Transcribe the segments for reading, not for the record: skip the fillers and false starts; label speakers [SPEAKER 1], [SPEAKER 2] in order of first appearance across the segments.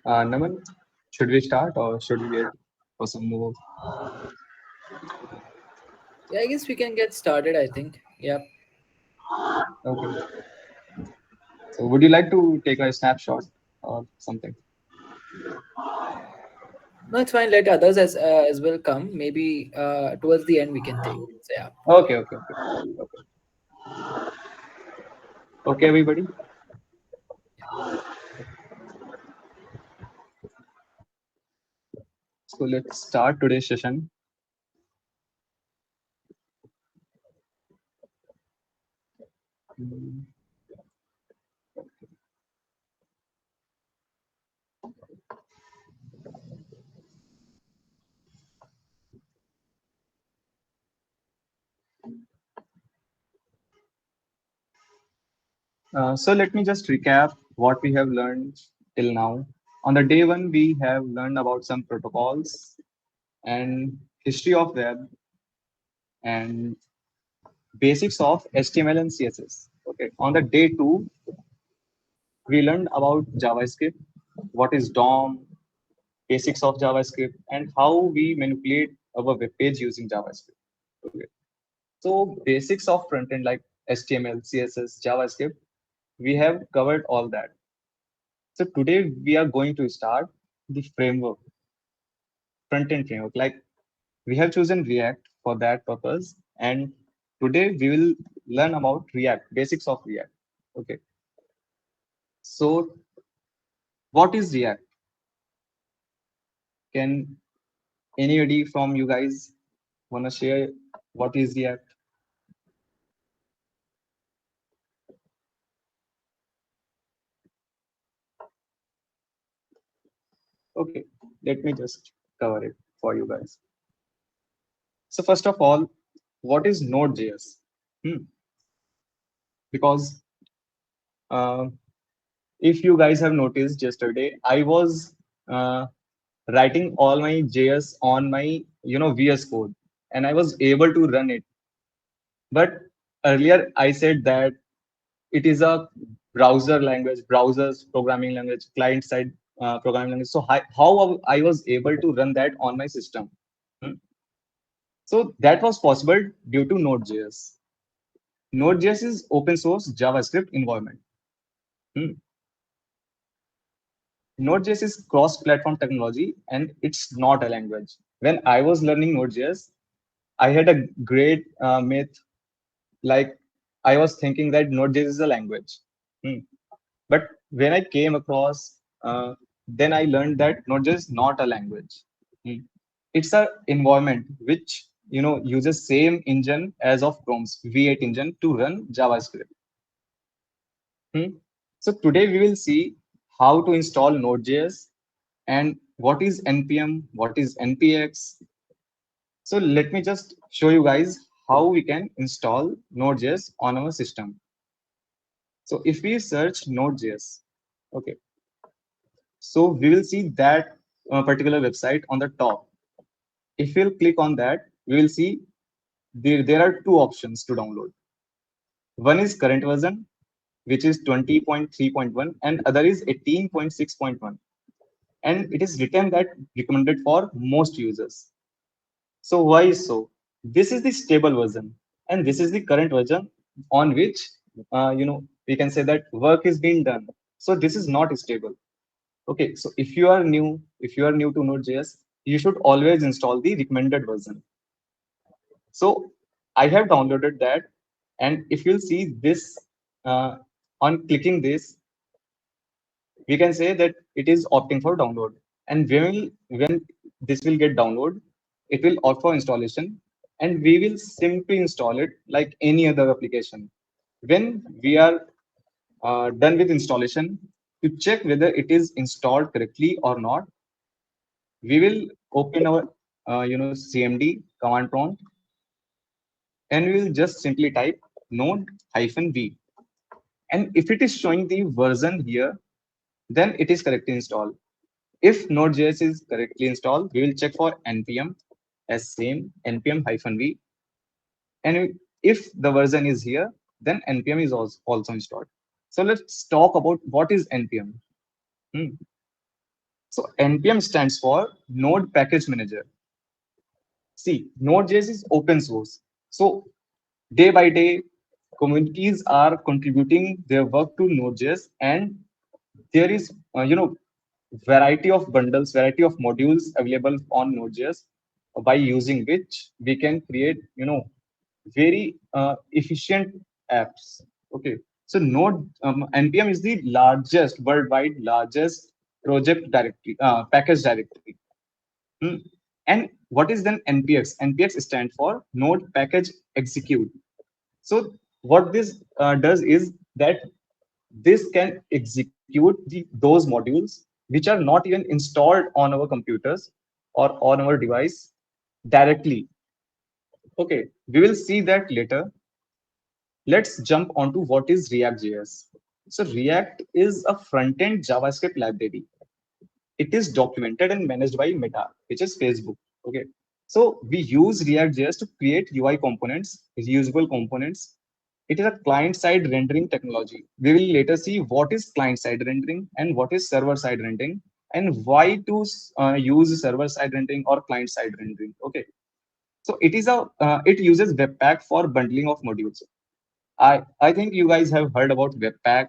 [SPEAKER 1] Naman, should we start or should we wait for some more?
[SPEAKER 2] Yeah, I guess we can get started, I think. Yeah.
[SPEAKER 1] Okay. So, would you like to take a snapshot or something?
[SPEAKER 2] No, it's fine. Let others as well come. Maybe towards the end we can take. So yeah.
[SPEAKER 1] Okay. Okay, everybody. So, let's start today's session. Mm, so, let me just recap what we have learned till now. On the day one, we have learned about some protocols and history of web and basics of HTML and CSS. Okay. On the day two, we learned about JavaScript, what is DOM, basics of JavaScript, and how we manipulate our web page using JavaScript. Okay. So basics of front end like HTML, CSS, JavaScript, we have covered all that. So today we are going to start the framework, front end framework. Like we have chosen React for that purpose, and today we will learn about React, basics of React. Okay. So what is React? Can anybody from you guys wanna share what is React? Okay, let me just cover it for you guys. So first of all, what is Node.js? Hmm. Because uh, if you guys have noticed yesterday, I was uh, writing all my JS on my VS Code, and I was able to run it. But earlier I said that it is a browser language, browsers programming language, client side programming language. So how I was able to run that on my system? Hmm. So that was possible due to Node.js. Node.js is open source JavaScript environment. Hmm. Node.js is cross-platform technology and it's not a language. When I was learning Node.js, I had a great myth. Like I was thinking that Node.js is a language. Hmm. But when I came across, then I learned that Node.js is not a language. Hmm. It's a environment which uses same engine as of Chrome's V8 engine to run JavaScript. Hmm. So today we will see how to install Node.js and what is npm, what is npx. So let me just show you guys how we can install Node.js on our system. So if we search Node.js, okay, so we will see that particular website on the top. If we'll click on that, we will see there are two options to download. One is current version, which is 20.3.1, and other is 18.6.1. And it is written that recommended for most users. So why so? This is the stable version, and this is the current version on which we can say that work is being done. So this is not stable. Okay, so if you are new to Node.js, you should always install the recommended version. So I have downloaded that, and if you'll see this, uh, on clicking this, we can say that it is opting for download. And when this will get download, it will opt for installation, and we will simply install it like any other application. When we are done with installation, to check whether it is installed correctly or not, we will open our CMD command prompt, and we will just simply type node -v. And if it is showing the version here, then it is correctly installed. If Node.js is correctly installed, we will check for npm as same npm-v. And if the version is here, then npm is also installed. So let's talk about what is npm. Hmm. So NPM stands for Node Package Manager. See, Node.js is open source. So day by day, communities are contributing their work to Node.js, and there is, variety of bundles, variety of modules available on Node.js, by using which we can create, very efficient apps. Okay, so Node npm is the largest worldwide largest project directory, package directory. Hmm. And what is then npx? Npx stands for Node Package Execute. So what this does is that this can execute those modules which are not even installed on our computers or on our device directly. Okay, we will see that later. Let's jump onto what is React.js. So React is a front-end JavaScript library. It is documented and managed by Meta, which is Facebook. Okay. So we use React.js to create UI components, reusable components. It is a client-side rendering technology. We will later see what is client-side rendering and what is server-side rendering, and why to use server-side rendering or client-side rendering. Okay. So it uses Webpack for bundling of modules. I think you guys have heard about Webpack.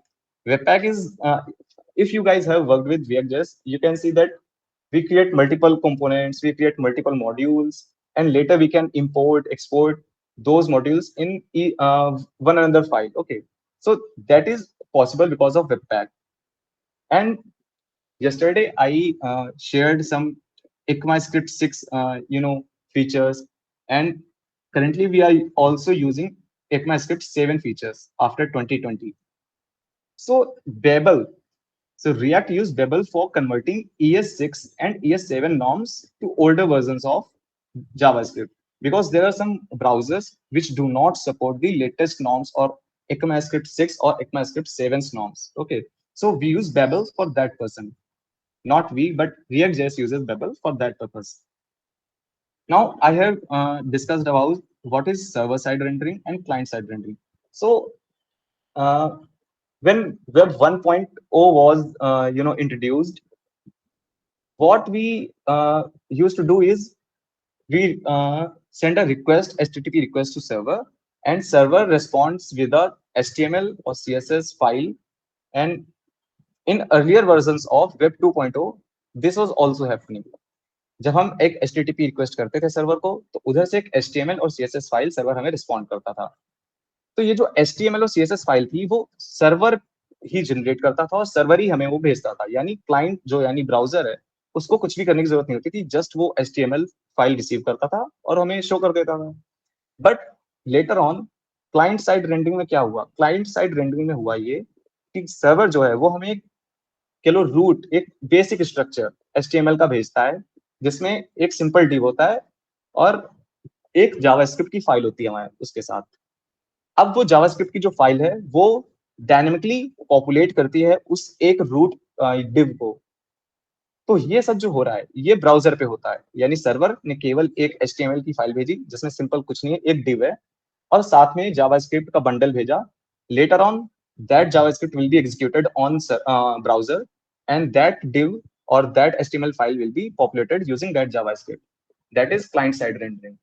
[SPEAKER 1] Webpack is, if you guys have worked with React.js, you can see that we create multiple components, we create multiple modules, and later we can import, export those modules in one another file. Okay, so that is possible because of Webpack. And yesterday I shared some ECMAScript 6, features, and currently we are also using ECMAScript 7 features after 2020. So Babel, so React used Babel for converting ES6 and ES7 norms to older versions of JavaScript, because there are some browsers which do not support the latest norms or ECMAScript 6 or ECMAScript 7's norms. Okay, so we use Babel for that person. Not we, but React.js uses Babel for that purpose. Now I have discussed about what is server-side rendering and client-side rendering. So uh, when Web 1.0 was introduced, what we used to do is we send a request, HTTP request to server, and server responds with a HTML or CSS file. And in earlier versions of Web 2.0, this was also happening. जब हम एक HTTP request करते थे server को, तो उधर से एक HTML और CSS फाइल सर्वर हमें रिस्पॉन्ड करता था. तो ये जो HTML और CSS फाइल थी वो सर्वर ही जनरेट करता था और सर्वर ही हमें वो भेजता था. यानी क्लाइंट जो यानी ब्राउजर है, उसको कुछ भी करने की जरूरत नहीं होती थी, जस्ट वो HTML फाइल रिसीव करता था और हमें शो कर देता था. But later on client side rendering में क्या हुआ? क्लाइंट साइड रेंडरिंग में हुआ ये कि सर्वर जो है वो हमें केवल रूट, एक बेसिक स्ट्रक्चर HTML का भेजता है, जिसमें एक सिंपल डिव होता है और एक जावास्क्रिप्ट की फाइल होती है हमारे उसके साथ. अब वो जावास्क्रिप्ट की जो फाइल है वो डायनेमिकली पॉपुलेट करती है उस एक रूट डिव को. तो ये सब जो हो रहा है ये ब्राउजर पे होता है, यानी सर्वर ने केवल एक HTML की फाइल भेजी जिसमें सिंपल कुछ नहीं है, एक डिव है, और साथ में जावास्क्रिप्ट का बंडल भेजा. Later on that JavaScript will be executed on browser, and that div or that HTML file will be populated using that JavaScript. That is client-side rendering.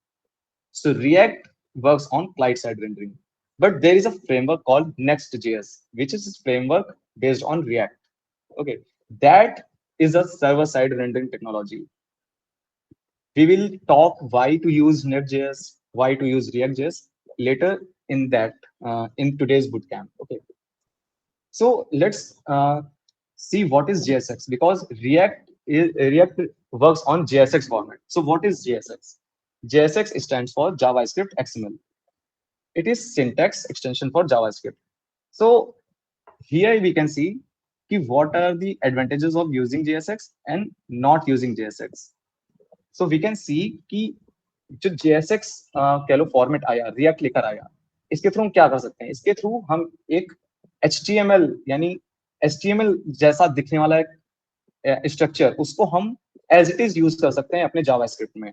[SPEAKER 1] So React works on client-side rendering, but there is a framework called Next.js, which is a framework based on React. Okay, that is a server-side rendering technology. We will talk why to use Next.js, why to use React.js later in that in today's bootcamp. Okay, so let's see what is JSX, because React works on JSX format. So what is JSX? JSX stands for JavaScript XML. It is syntax extension for JavaScript. So here we can see what are the advantages of using JSX and not using JSX. So we can see कि जो JSX कह लो format आया, React लेकर आया, इसके through हम क्या कर सकते हैं? इसके थ्रू हम एक HTML यानी HTML जैसा दिखने वाला एक स्ट्रक्चर, उसको हम एज इट इज यूज कर सकते हैं अपने जावास्क्रिप्ट में.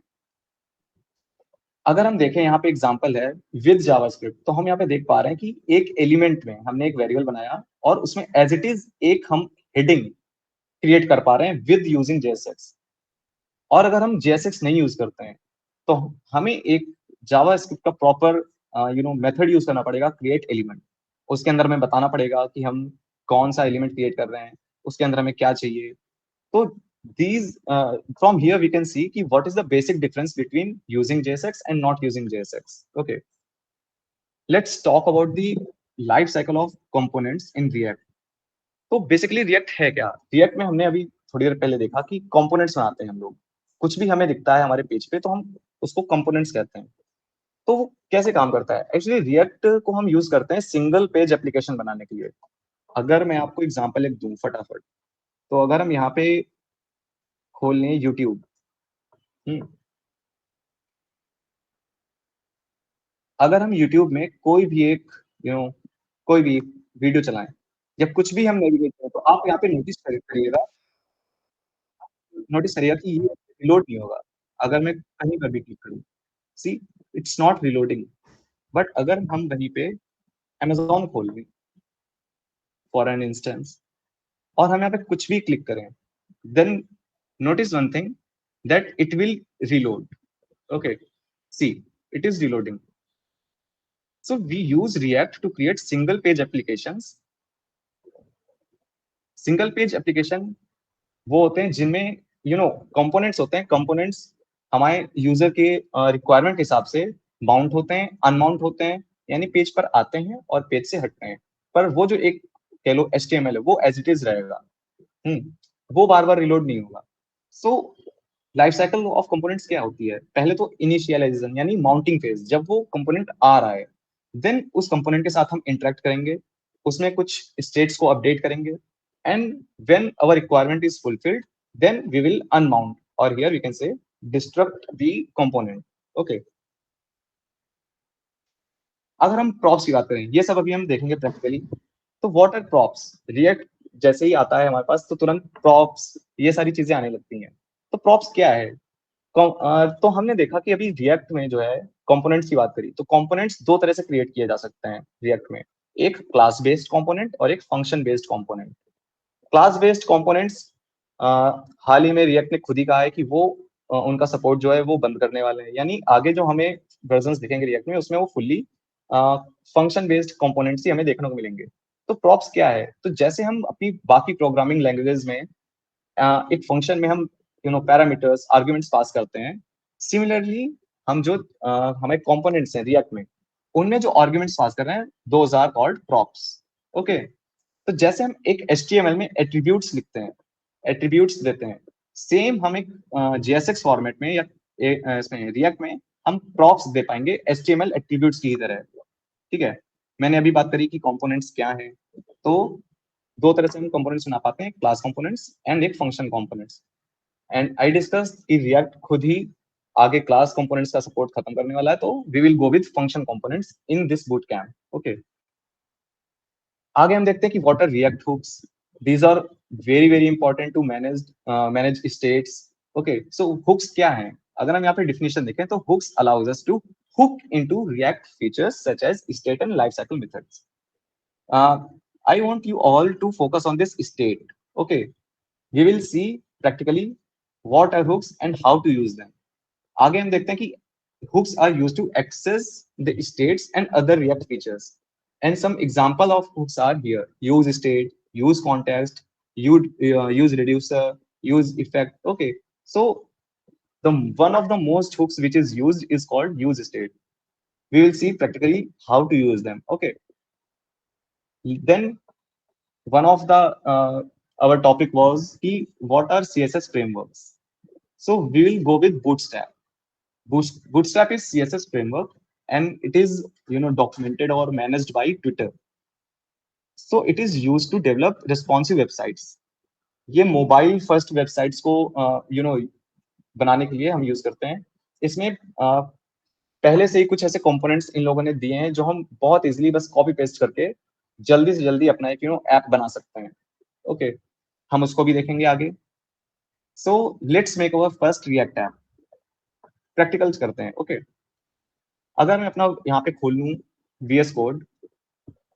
[SPEAKER 1] अगर हम देखें यहाँ पे एग्जांपल है विद जावास्क्रिप्ट, तो हम यहाँ पे देख पा रहे हैं कि एक एलिमेंट में हमने एक वेरिएबल बनाया और उसमें एज इट इज एक हम हेडिंग क्रिएट कर पा रहे हैं विद यूजिंग JSX। और अगर हम JSX नहीं यूज करते हैं तो हमें एक जावास्क्रिप्ट का प्रॉपर मेथड यूज करना पड़ेगा, क्रिएट एलिमेंट। उसके अंदर हमें बताना पड़ेगा कि हम कौन सा एलिमेंट क्रिएट कर रहे हैं, उसके अंदर हमें क्या चाहिए। तो these from here we can see कि what is the basic difference between using JSX and not using JSX. Okay, let's talk about the life cycle of components in React. तो बेसिकली रिएक्ट है क्या? React में हमने अभी थोड़ी देर पहले देखा कि कंपोनेंट्स बनाते हैं हम लोग। कुछ भी हमें दिखता है हमारे पेज पे तो हम उसको कंपोनेंट्स कहते हैं। तो वो कैसे काम करता है? एक्चुअली रिएक्ट को हम यूज करते हैं सिंगल पेज एप्लीकेशन बनाने के लिए। अगर मैं आपको एग्जांपल एक दूं फटाफट, तो अगर हम यहाँ पे खोल लें यूट्यूब, अगर हम यूट्यूब में कोई भी एक कोई भी वीडियो चलाएं या कुछ भी हम नेविगेट करें, तो आप यहाँ पे नोटिस करिएगा कि ये रिलोड नहीं होगा अगर मैं कहीं पर भी क्लिक करूँ। सी, इट्स नॉट रिलोडिंग। बट अगर हम वहीं पे Amazon खोल लें फॉर एन इंस्टेंस और हम यहाँ पे कुछ भी क्लिक करें, then notice one thing that it will reload. Okay, see, it is reloading. So we use React to create single page applications. Single page application वो होते हैं जिनमें कंपोनेंट्स होते हैं। कंपोनेंट्स हमारे यूजर के रिक्वायरमेंट के हिसाब से माउंट होते हैं, अनमाउंट होते हैं, यानी पेज पर आते हैं और पेज से हटते हैं। पर वो जो एक कह लो HTML है वो एज इट इज रहेगा। वो बार बार रिलोड नहीं होगा। So life cycle of components क्या होती है? पहले तो इनिशियलाइजेशन यानी माउंटिंग फेज, जब वो कंपोनेंट आ रहा है, देन उस कंपोनेंट के साथ हम इंटरेक्ट करेंगे, उसमें कुछ स्टेट्स को अपडेट करेंगे, and when our requirement is fulfilled, then we will unmount, or here we can say destruct the component. Okay, अगर हम प्रॉप्स की बात करें, ये सब अभी हम देखेंगे प्रैक्टिकली। तो व्हाट आर प्रॉप्स? रिएक्ट जैसे ही आता है हमारे पास तो तुरंत प्रॉप्स ये सारी चीजें आने लगती हैं। तो प्रॉप्स क्या है? तो हमने देखा कि अभी रिएक्ट में जो है कंपोनेंट्स की बात करी, तो कंपोनेंट्स दो तरह से क्रिएट किए जा सकते हैं रिएक्ट में। एक क्लास बेस्ड कंपोनेंट और एक function based component. Class based components हाल ही में रिएक्ट ने खुद ही कहा है कि वो उनका सपोर्ट जो है वो बंद करने वाले हैं, यानी आगे जो हमें वर्जन्स दिखेंगे रिएक्ट में उसमें वो फुल्ली फंक्शन बेस्ड कंपोनेंट्स ही हमें देखने को मिलेंगे। तो प्रॉप्स क्या है? तो जैसे हम अपनी बाकी प्रोग्रामिंग लैंग्वेजेस में एक फंक्शन में हम पैरामीटर्स आर्गुमेंट्स पास करते हैं, सिमिलरली हम जो हमारे कंपोनेंट्स हैं रिएक्ट में, उनमें जो आर्गुमेंट्स पास कर रहे हैं those are called props. Okay, तो जैसे हम एक HTML में एट्रीब्यूट्स लिखते हैं, एट्रीब्यूट्स देते हैं, सेम हम एक JSX फॉर्मेट में या इसमें रिएक्ट में हम प्रॉप्स दे पाएंगे HTML एट्रीब्यूट्स की तरह। ठीक है, मैंने अभी बात करी कि कंपोनेंट्स क्या है। तो दो तरह से हम कंपोनेंट्स बना पाते हैं, क्लास कंपोनेंट्स एंड एक function components. And I discuss कि रिएक्ट खुद ही आगे क्लास कंपोनेंट्स का सपोर्ट खत्म करने वाला है, तो we will go with function components in this boot camp. Okay, आगे हम देखते हैं कि what are React hooks. These are very very important to manage states. Okay, so hooks क्या हैं? अगर हम यहाँ पे डिफिनेशन देखें तो hooks allows us to hook into React features such as state and lifecycle methods. I want you all to focus on this state. Okay, we will see practically what are hooks and how to use them. आगे हम देखते हैं कि hooks are used to access the states and other React features. And some example of hooks are here: use state, use context, use reducer, use effect. Okay, so the one of the most hooks which is used is called use state. We will see practically how to use them. Okay, then one of the our topic was ki what are CSS frameworks. So we will go with Bootstrap. Bootstrap is CSS framework and it is documented or managed by Twitter. So it is used to develop responsive websites. ये mobile first websites को बनाने के लिए हम use करते हैं। इसमें पहले से ही कुछ ऐसे कंपोनेंट्स इन लोगों ने दिए हैं जो हम बहुत इजीली बस कॉपी पेस्ट करके जल्दी से जल्दी अपना एक ऐप बना सकते हैं। ओके, हम उसको भी देखेंगे आगे। So let's make our first react app. Practicals करते हैं। ओके, अगर मैं अपना यहाँ पे खोल लूँ VS कोड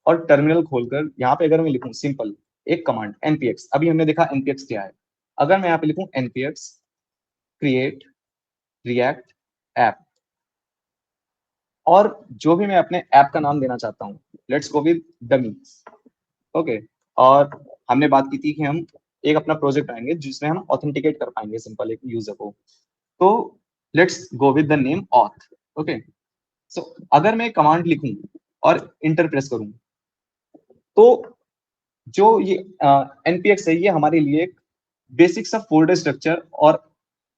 [SPEAKER 1] और टर्मिनल खोलकर यहाँ पे अगर मैं लिखूँ सिंपल एक कमांड npx, अभी हमने देखा npx क्या है। अगर मैं यहाँ पे लिखूं npx create react app, और जो भी मैं अपने ऐप का नाम देना चाहता हूँ, let's go with dummies. Okay, और हमने बात की थी कि हम एक अपना प्रोजेक्ट बनाएंगे जिसमें हम ऑथेंटिकेट कर पाएंगे सिंपल एक यूजर को। तो let's go with the name auth. Okay, so अगर मैं कमांड लिखूं और इंटर प्रेस करूं, तो जो ये npx है, ये हमारे लिए एक बेसिक सा फोल्डर स्ट्रक्चर और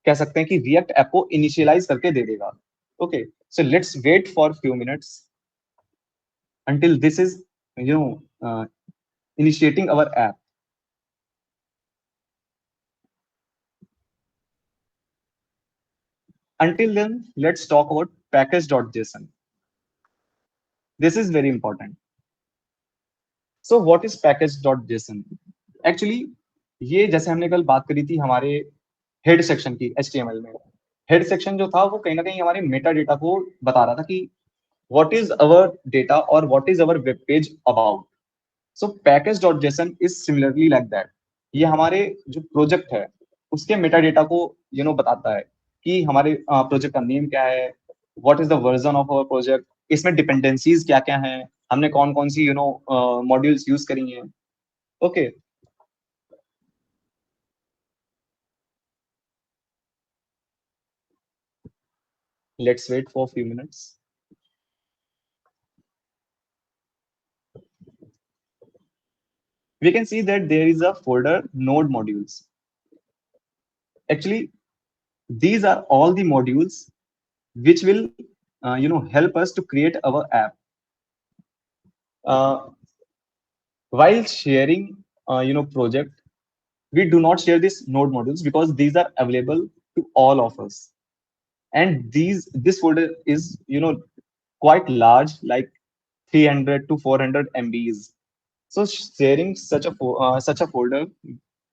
[SPEAKER 1] कह सकते हैं कि रिएक्ट ऐप को इनिशियलाइज करके दे देगा। Okay, so let's wait for few minutes until this is initiating our app. Until then, let's talk about package.json. This is very important. So what is package.json? Actually, ये जैसे हमने कल बात करी थी हमारे हेड सेक्शन की HTML में, हेड सेक्शन जो था वो कहीं ना कहीं हमारे मेटा डेटा को बता रहा था कि what is our data or what is our web page about. So package.json is similarly like that. ये हमारे जो प्रोजेक्ट है उसके मेटा डेटा को बताता है कि हमारे प्रोजेक्ट का नेम क्या है, what is the version of our project, इसमें डिपेंडेंसीज क्या क्या हैं, हमने कौन कौन सी मॉड्यूल्स यूज करी हैं। Okay, let's wait for few minutes. We can see that there is a folder node modules. Actually, these are all the modules which will help us to create our app. uh, while sharing project, we do not share these node modules because these are available to all of us, and this folder is quite large, like 300 to 400 MBs. So sharing such a folder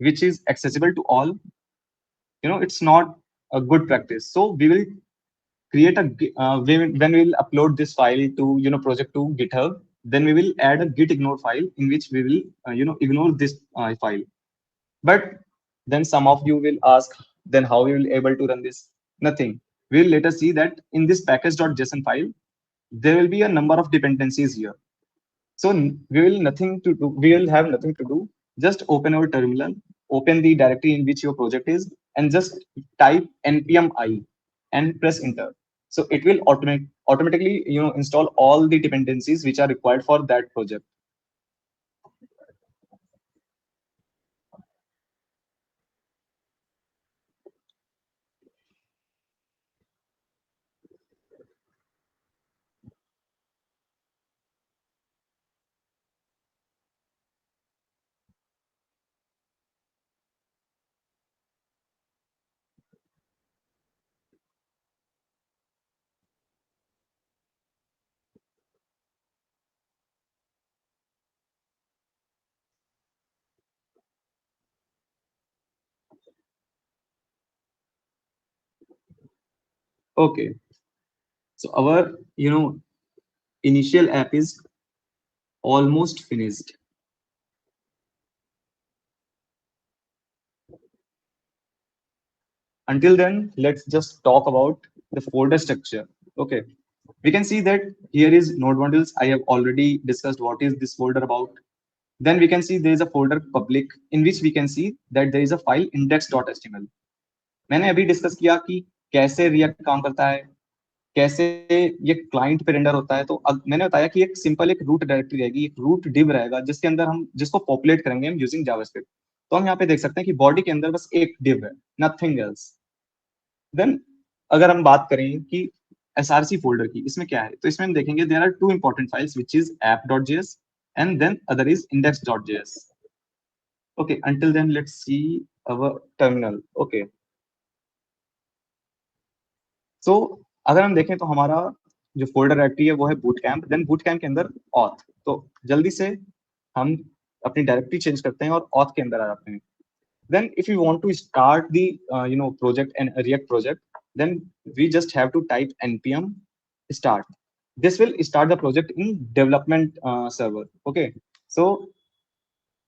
[SPEAKER 1] which is accessible to all, it's not a good practice. So we will create when we will upload this file to project to GitHub, then we will add a git ignore file in which we will ignore this file. But then some of you will ask, then how we will able to run this? Nothing. We will later see that in this package.json file, there will be a number of dependencies here. So we will have nothing to do. Just open our terminal, open the directory in which your project is, and just type npm I and press enter. So it will automatically install all the dependencies which are required for that project. Okay, so our initial app is almost finished. Until then, let's just talk about the folder structure. Okay, we can see that here is node modules. I have already discussed what is this folder about. Then we can see there is a folder public in which we can see that there is a file index.html. मैंने अभी discuss किया कि कैसे react काम करता है, कैसे ये क्लाइंट पे रेंडर होता है। तो अब मैंने बताया कि एक सिंपल एक रूट डायरेक्टरी रहेगी, एक रूट डिव रहेगा जिसके अंदर हम जिसको पॉपुलेट करेंगे हम यूजिंग जावास्क्रिप्ट। तो हम यहाँ पे देख सकते हैं कि बॉडी के अंदर बस एक डिव है, नथिंग एल्स। देन अगर हम बात करें कि SRC फोल्डर की, इसमें क्या है, तो इसमें हम देखेंगे there are two important files which is app.js and then other is index.js. Okay, until then let's see our terminal. Okay, so अगर हम देखें तो हमारा जो फोल्डर डायरेक्टरी है वो है boot camp, then boot camp के अंदर ऑथ। तो जल्दी से हम अपनी डायरेक्टरी चेंज करते हैं और ऑथ के अंदर आ जाते हैं। Then if you want to start the project and React project, then we just have to type npm start. This will start the project in development server. Okay, so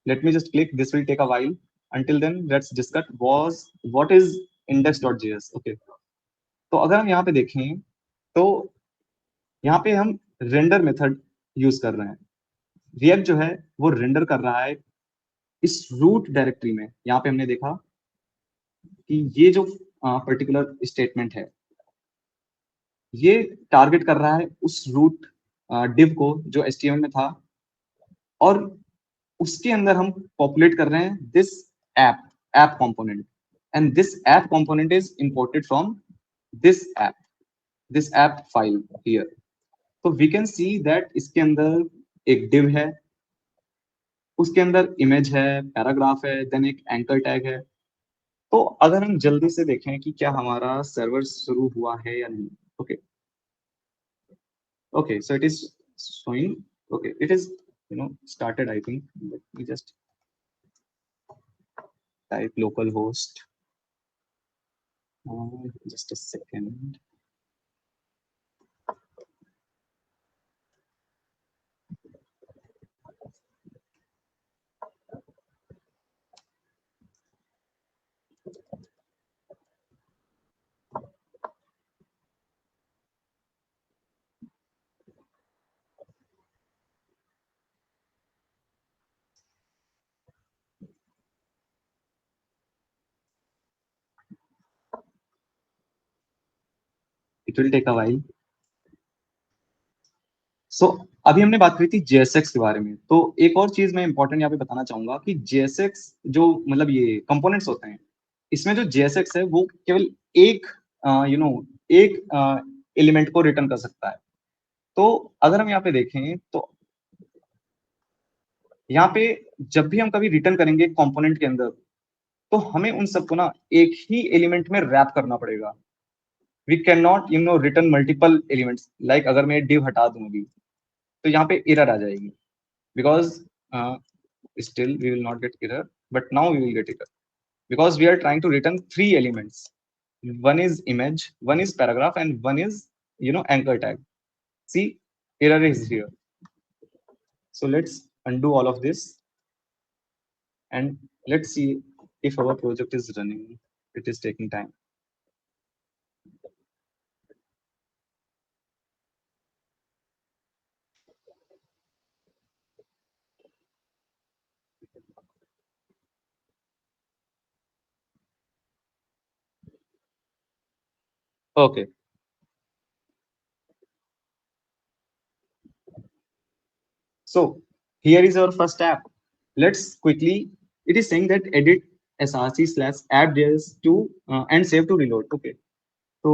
[SPEAKER 1] let me just click, this will take a while. until then let's discuss was what is index.js. Okay, तो अगर हम यहाँ पे देखें तो यहाँ पे हम रेंडर मेथड यूज कर रहे हैं। रिएक्ट जो है वो रेंडर कर रहा है इस रूट डायरेक्टरी में। यहाँ पे हमने देखा कि ये जो पर्टिकुलर स्टेटमेंट है ये टारगेट कर रहा है उस रूट डिव को जो HTML में था, और उसके अंदर हम पॉपुलेट कर रहे हैं this app app component, and this app component is imported from this app file here. तो वी कैन सी दैट इसके अंदर एक डिव है, उसके अंदर इमेज है, पैराग्राफ है, देन एक एंकर टैग है। तो अगर हम जल्दी से देखें कि क्या हमारा सर्वर शुरू हुआ है या नहीं। Okay okay, so it is showing, okay, it is started, I think. Let me just type localhost, just a second. It will take a while. So अभी हमने बात करी थी JSX के बारे में। तो एक और चीज मैं इंपॉर्टेंट यहाँ पे बताना चाहूंगा कि JSX जो मतलब ये कंपोनेंट्स होते हैं, इसमें जो JSX है वो केवल एक एक एलिमेंट को रिटर्न कर सकता है। तो अगर हम यहाँ पे देखें तो यहाँ पे जब भी हम कभी रिटर्न करेंगे कंपोनेंट के अंदर, तो हमें उन सबको ना एक ही एलिमेंट में रैप करना पड़ेगा। We can not return multiple elements. Like अगर मैं डिव हटा दूं अभी, तो यहाँ पे एरर आ जाएगी, because still we will not get error, but now we will get error because we are trying to return 3 elements. One is image, one is paragraph, and one is anchor tag. See, error is here. So let's undo all of this and let's see if our project is running. It is taking time. Okay, so here is our first app. Let's quickly, it is saying that edit src/app.js to and save to reload. Okay, तो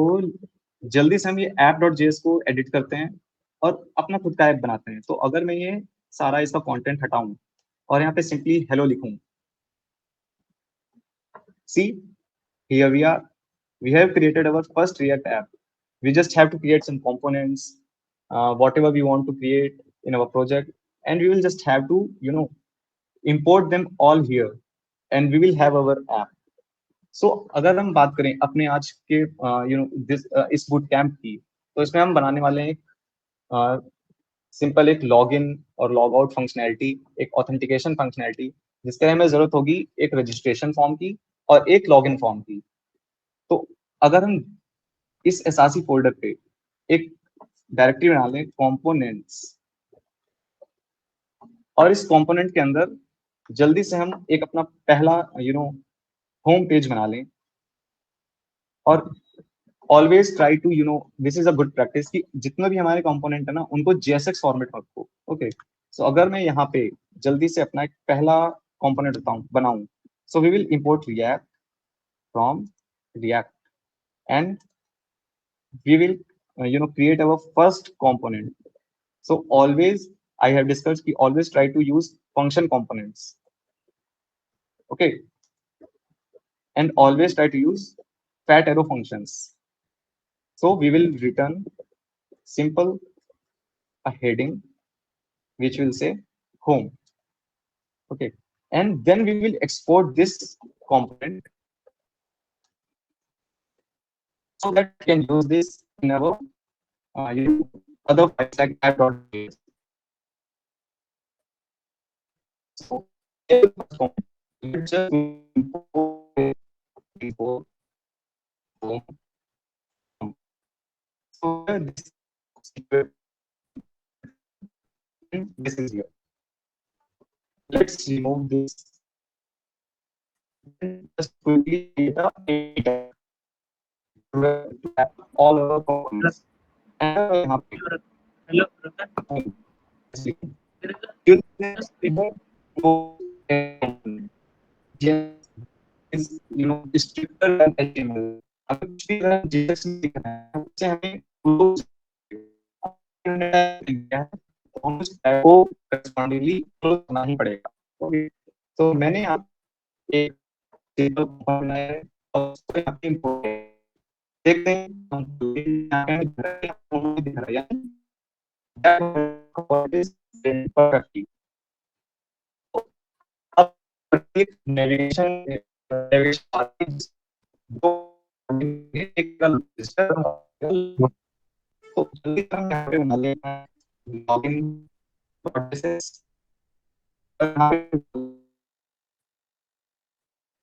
[SPEAKER 1] जल्दी से हम ये app.js को edit करते हैं और अपना खुद का ऐप बनाते हैं। तो अगर मैं ये सारा इसका कंटेंट हटाऊं और यहाँ पे सिंपली हेलो लिखूं, सी here we have created our first React app. We just have to create some components, whatever we want to create in our project, and we will just have to import them all here, and we will have our app. So अगर हम बात करें अपने आज के इस boot camp की, तो इसमें हम बनाने वाले हैं एक सिंपल एक लॉग इन और लॉग आउट फंक्शनैलिटी, एक ऑथेंटिकेशन फंक्शनैलिटी, जिसके लिए हमें जरूरत होगी एक रजिस्ट्रेशन फॉर्म की और एक लॉग इन फॉर्म की। तो अगर हम इस एसआरसी फोल्डर पे एक डायरेक्टरी बना लें कंपोनेंट्स, और इस कंपोनेंट के अंदर जल्दी से हम एक अपना पहला होम पेज बना लें, और always try to this is a good practice कि जितने भी हमारे कंपोनेंट है ना उनको JSX फॉर्मेट में रखो। ओके, सो अगर मैं यहाँ पे जल्दी से अपना एक पहला कंपोनेंट बनाऊं, so we will import React from React and we will create our first component. So always I have discussed we always try to use function components. Okay, and always try to use fat arrow functions. So we will return simple a heading which will say home. Okay, and then we will export this component so that we can use this in our other files like app.js. So let's just import import home from. So here this secret and this is here. Let's remove this. Then just quickly create a empty tab to have all our components. And यहाँ पे
[SPEAKER 2] Hello, Ratan.
[SPEAKER 1] home ऐसे लिखें.
[SPEAKER 2] There is a
[SPEAKER 1] You
[SPEAKER 2] there is a
[SPEAKER 1] need to import a component. JS is stricter than HTML. हमें कुछ भी अगर JS में लिखना है उससे हमें close हमने tag लिख दिया है तो हमें उस tag को correspondingly close करना ही पड़ेगा. ओके, तो मैंने यहाँ एक टेबल बनाया है और उसको यहाँ पे import किया है. देखते हैं हम यहाँ पे दिख रहा है या दिख रहा है या that what is perfectly. अब प्रत्येक नेविगेशन जो एक रजिस्टर तो जल्दी से हम यहाँ पे बना लेते हैं login process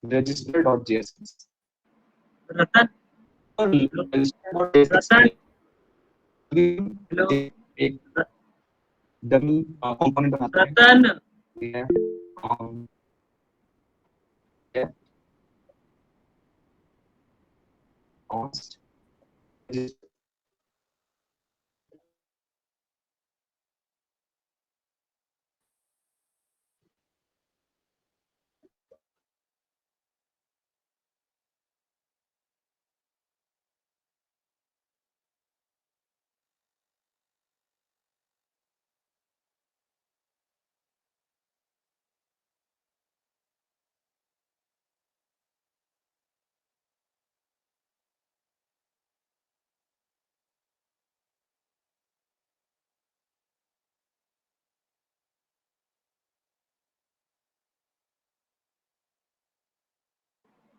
[SPEAKER 1] register dot JS
[SPEAKER 2] Ratan.
[SPEAKER 1] और
[SPEAKER 2] Hello,
[SPEAKER 1] register dot JS
[SPEAKER 2] Ratan.
[SPEAKER 1] में
[SPEAKER 2] Hello,
[SPEAKER 1] एक डमी कंपोनेंट बनाते हैं.
[SPEAKER 2] Ratan.
[SPEAKER 1] ये है cost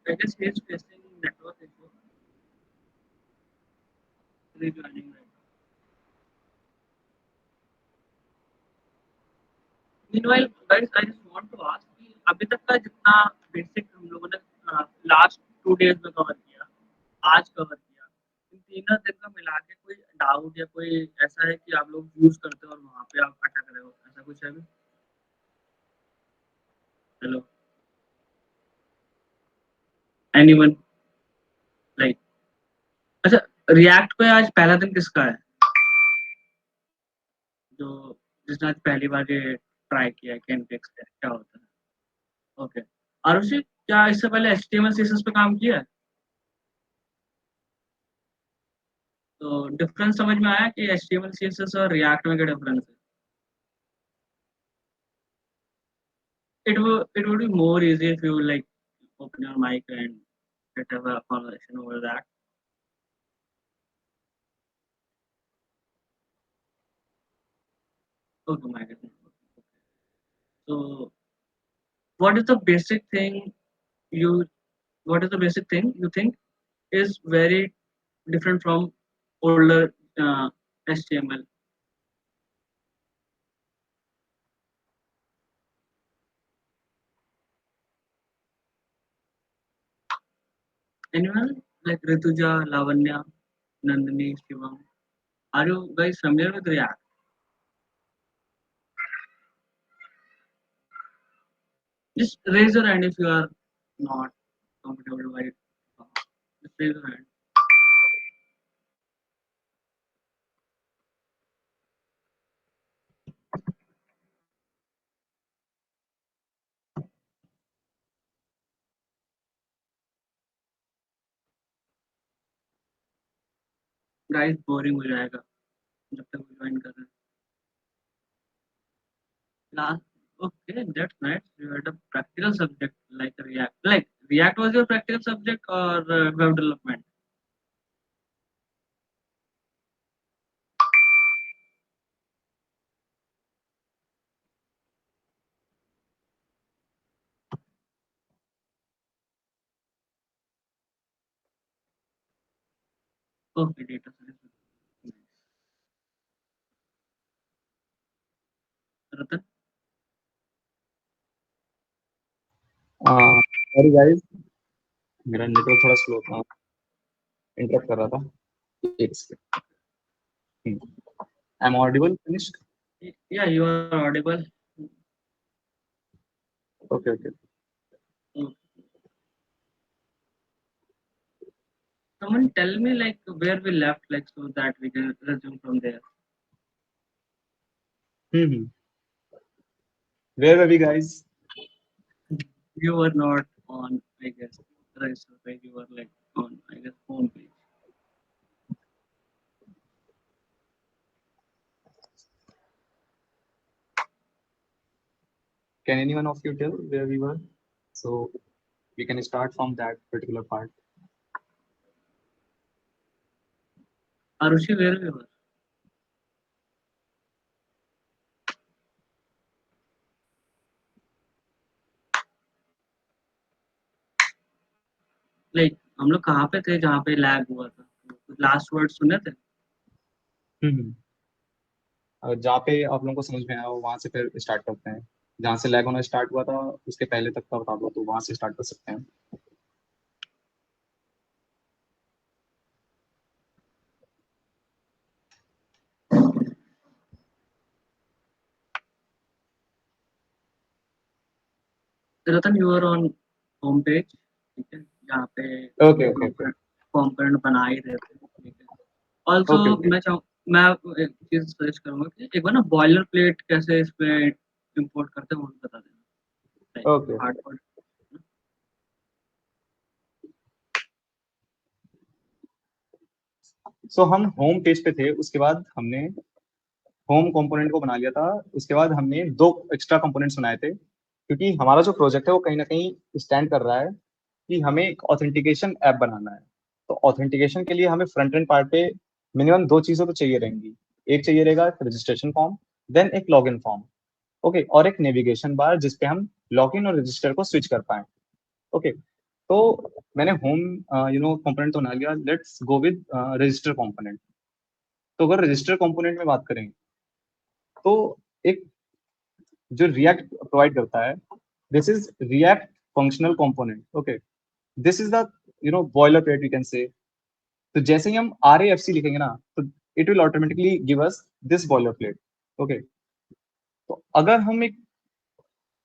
[SPEAKER 2] I guess he is facing network issue. Rejoining right now. Meanwhile, guys, I just want to ask कि अभी तक का जितना बेसिक हम लोगों ने लास्ट 2 डेज में कवर किया, आज कवर किया, इन तीनों दिन का मिला के कोई डाउट या कोई ऐसा है कि आप लोग यूज करते हो और वहाँ पे आप अटक रहे हो, ऐसा कुछ है भी? Hello, anyone? लाइक अच्छा, रिएक्ट पे आज पहला दिन किसका है जो जिसने आज पहली बार ये ट्राई किया है कि एनपीएक्स क्या होता है? ओके, आरुषि, क्या इससे पहले एचटीएमएल सीएसएस पे काम किया है? तो डिफरेंस समझ में आया कि एचटीएमएल सीएसएस और रिएक्ट में क्या डिफरेंस है? It would be more easy if you like open your mic and let have a conversation over that. Okay, my goodness. So, what is the basic thing you what is the basic thing you think is very different from older HTML? Anyone like Rituja, Lavanya, Nandini, Shivam? Are you guys familiar with React? Just raise your hand if you are not comfortable with it. Just raise your hand. Guys, boring हो जाएगा जब तक वो join कर रहे हैं. Last, okay, that's nice. You had a practical subject like React. Like React was your practical subject or web development? Okay, data science. Nice. Ratan?
[SPEAKER 1] Sorry guys, मेरा network थोड़ा स्लो था, इंटरप्ट कर रहा था। एक second. I am Audible, finished?
[SPEAKER 2] Yeah, you are audible.
[SPEAKER 1] Okay okay.
[SPEAKER 2] Mm. Someone tell me like where we left, like so that we can resume from there.
[SPEAKER 1] Hmm. Where were we guys?
[SPEAKER 2] You were not on, I guess, register page. You were like on, I guess, home page.
[SPEAKER 1] Can anyone of you tell where we were? So we can start from that particular part.
[SPEAKER 2] Arushi, where we were? Like हम लोग कहाँ पे थे जहाँ पे lag हुआ था? Last word सुने थे?
[SPEAKER 1] हम्म। जहाँ पे आप लोगों को समझ में आया हो वहां से फिर स्टार्ट करते हैं। जहाँ से लैग होना स्टार्ट हुआ था उसके पहले तक का बता दो तो वहां से स्टार्ट कर सकते हैं।
[SPEAKER 2] रतन, you were on home page, ठीक है, जहाँ पे
[SPEAKER 1] ओके ओके ओके
[SPEAKER 2] कंपोनेंट बना ही रहे थे, ठीक है। ऑल्सो
[SPEAKER 1] ओके ओके
[SPEAKER 2] मैं एक चीज सजेस्ट करूंगा कि एक बार ना बॉयलर प्लेट कैसे इस पे इंपोर्ट करते हैं वो भी बता देना, like
[SPEAKER 1] okay.
[SPEAKER 2] Hard code.
[SPEAKER 1] So हम होम पेज पे थे, उसके बाद हमने होम कंपोनेंट को बना लिया था। उसके बाद हमने दो एक्स्ट्रा कंपोनेंट्स बनाए थे क्योंकि हमारा जो प्रोजेक्ट है वो कहीं ना कहीं स्टैंड कर रहा है कि हमें एक ऑथेंटिकेशन ऐप बनाना है। तो ऑथेंटिकेशन के लिए हमें फ्रंट एंड पार्ट पे मिनिमम दो चीजें तो चाहिए रहेंगी। एक चाहिए रहेगा रजिस्ट्रेशन फॉर्म, देन एक लॉगिन फॉर्म, ओके, और एक नेविगेशन बार जिसपे हम लॉगिन और रजिस्टर को स्विच कर पाए। ओके, तो मैंने होम कंपोनेंट तो बना लिया। Let's go with register component. तो अगर रजिस्टर कंपोनेंट में बात करें तो एक जो रिएक्ट प्रोवाइड करता है, this is React functional component. Okay, this is the boilerplate we can say. तो जैसे ही हम RAFC लिखेंगे ना तो it will automatically give us this boilerplate. Okay, तो अगर हम एक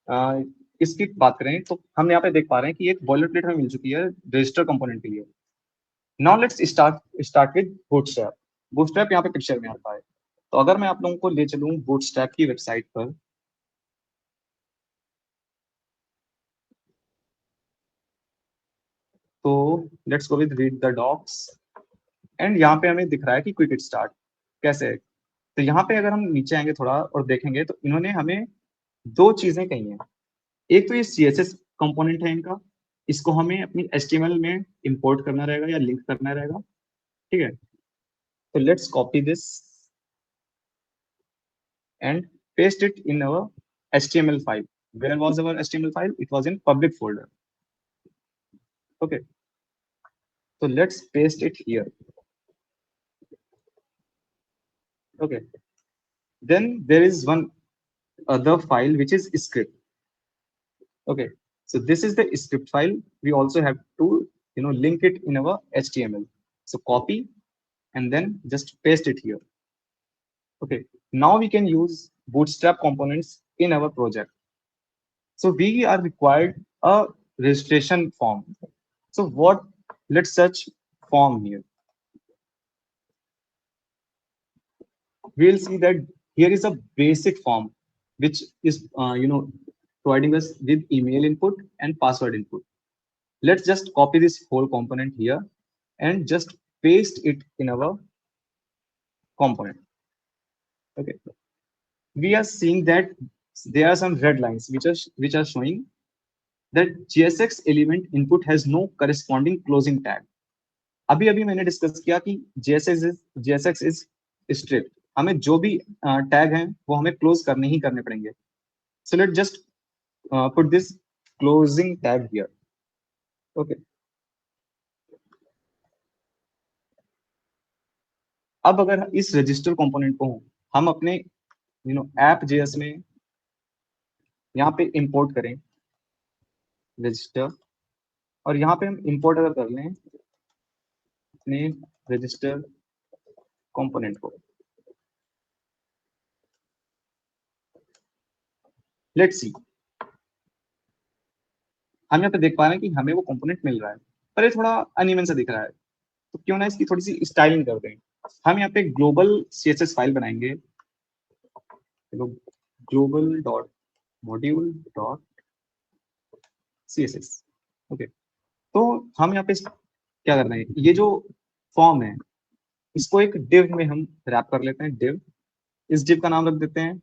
[SPEAKER 1] अ, इसकी बात करें तो हम यहाँ पे देख पा रहे हैं कि एक बॉयलर प्लेट हमें मिल चुकी है रजिस्टर कंपोनेंट के लिए। Now let's start with bootstrap. Bootstrap यहाँ पे पिक्चर में आता है। तो अगर मैं आप लोगों को ले चलूँ बूटस्ट्रैप की वेबसाइट पर, तो let's go with read the docs. And यहाँ पे हमें दिख रहा है कि क्विक स्टार्ट कैसे है। तो यहाँ पे अगर हम नीचे आएंगे थोड़ा और देखेंगे तो इन्होंने हमें दो चीजें कही हैं। एक तो ये CSS कंपोनेंट है इनका, इसको हमें अपनी HTML में इंपोर्ट करना रहेगा या लिंक करना रहेगा। ठीक है, तो let's copy this and paste it in our HTML file. Where was our HTML file? It was in public folder. Okay, so let's paste it here. Okay, then there is one other file which is script. Okay, so this is the script file. We also have to link it in our HTML. So copy and then just paste it here. Okay, now we can use Bootstrap components in our project. So we are required a registration form. So what? Let's search form here. We'll see that here is a basic form which is providing us with email input and password input. Let's just copy this whole component here and just paste it in our component. Okay, we are seeing that there are some red lines which are showing that JSX element input has no corresponding closing tag. अभी अभी मैंने discuss किया कि JSX is strict. हमें जो भी tag हैं वो हमें क्लोज करने ही करने पड़ेंगे। So let just put this closing tag here. Okay, अब अगर इस रजिस्टर कंपोनेंट को हम अपने ऐप JS में यहाँ पे इंपोर्ट करें रजिस्टर, और यहाँ पे हम इंपोर्ट अगर कर लें अपने रजिस्टर कंपोनेंट को, लेट्स सी, हम यहाँ पे देख पा रहे हैं कि हमें वो कंपोनेंट मिल रहा है, पर ये थोड़ा अनइवन सा दिख रहा है, तो क्यों ना इसकी थोड़ी सी स्टाइलिंग कर दें। हम यहाँ पे ग्लोबल CSS फाइल बनाएंगे, global dot module dot CSS। Okay, तो हम यहाँ पे क्या कर रहे हैं, ये जो फॉर्म है इसको एक div में हम रैप कर लेते हैं, div। इस div का नाम रख देते हैं,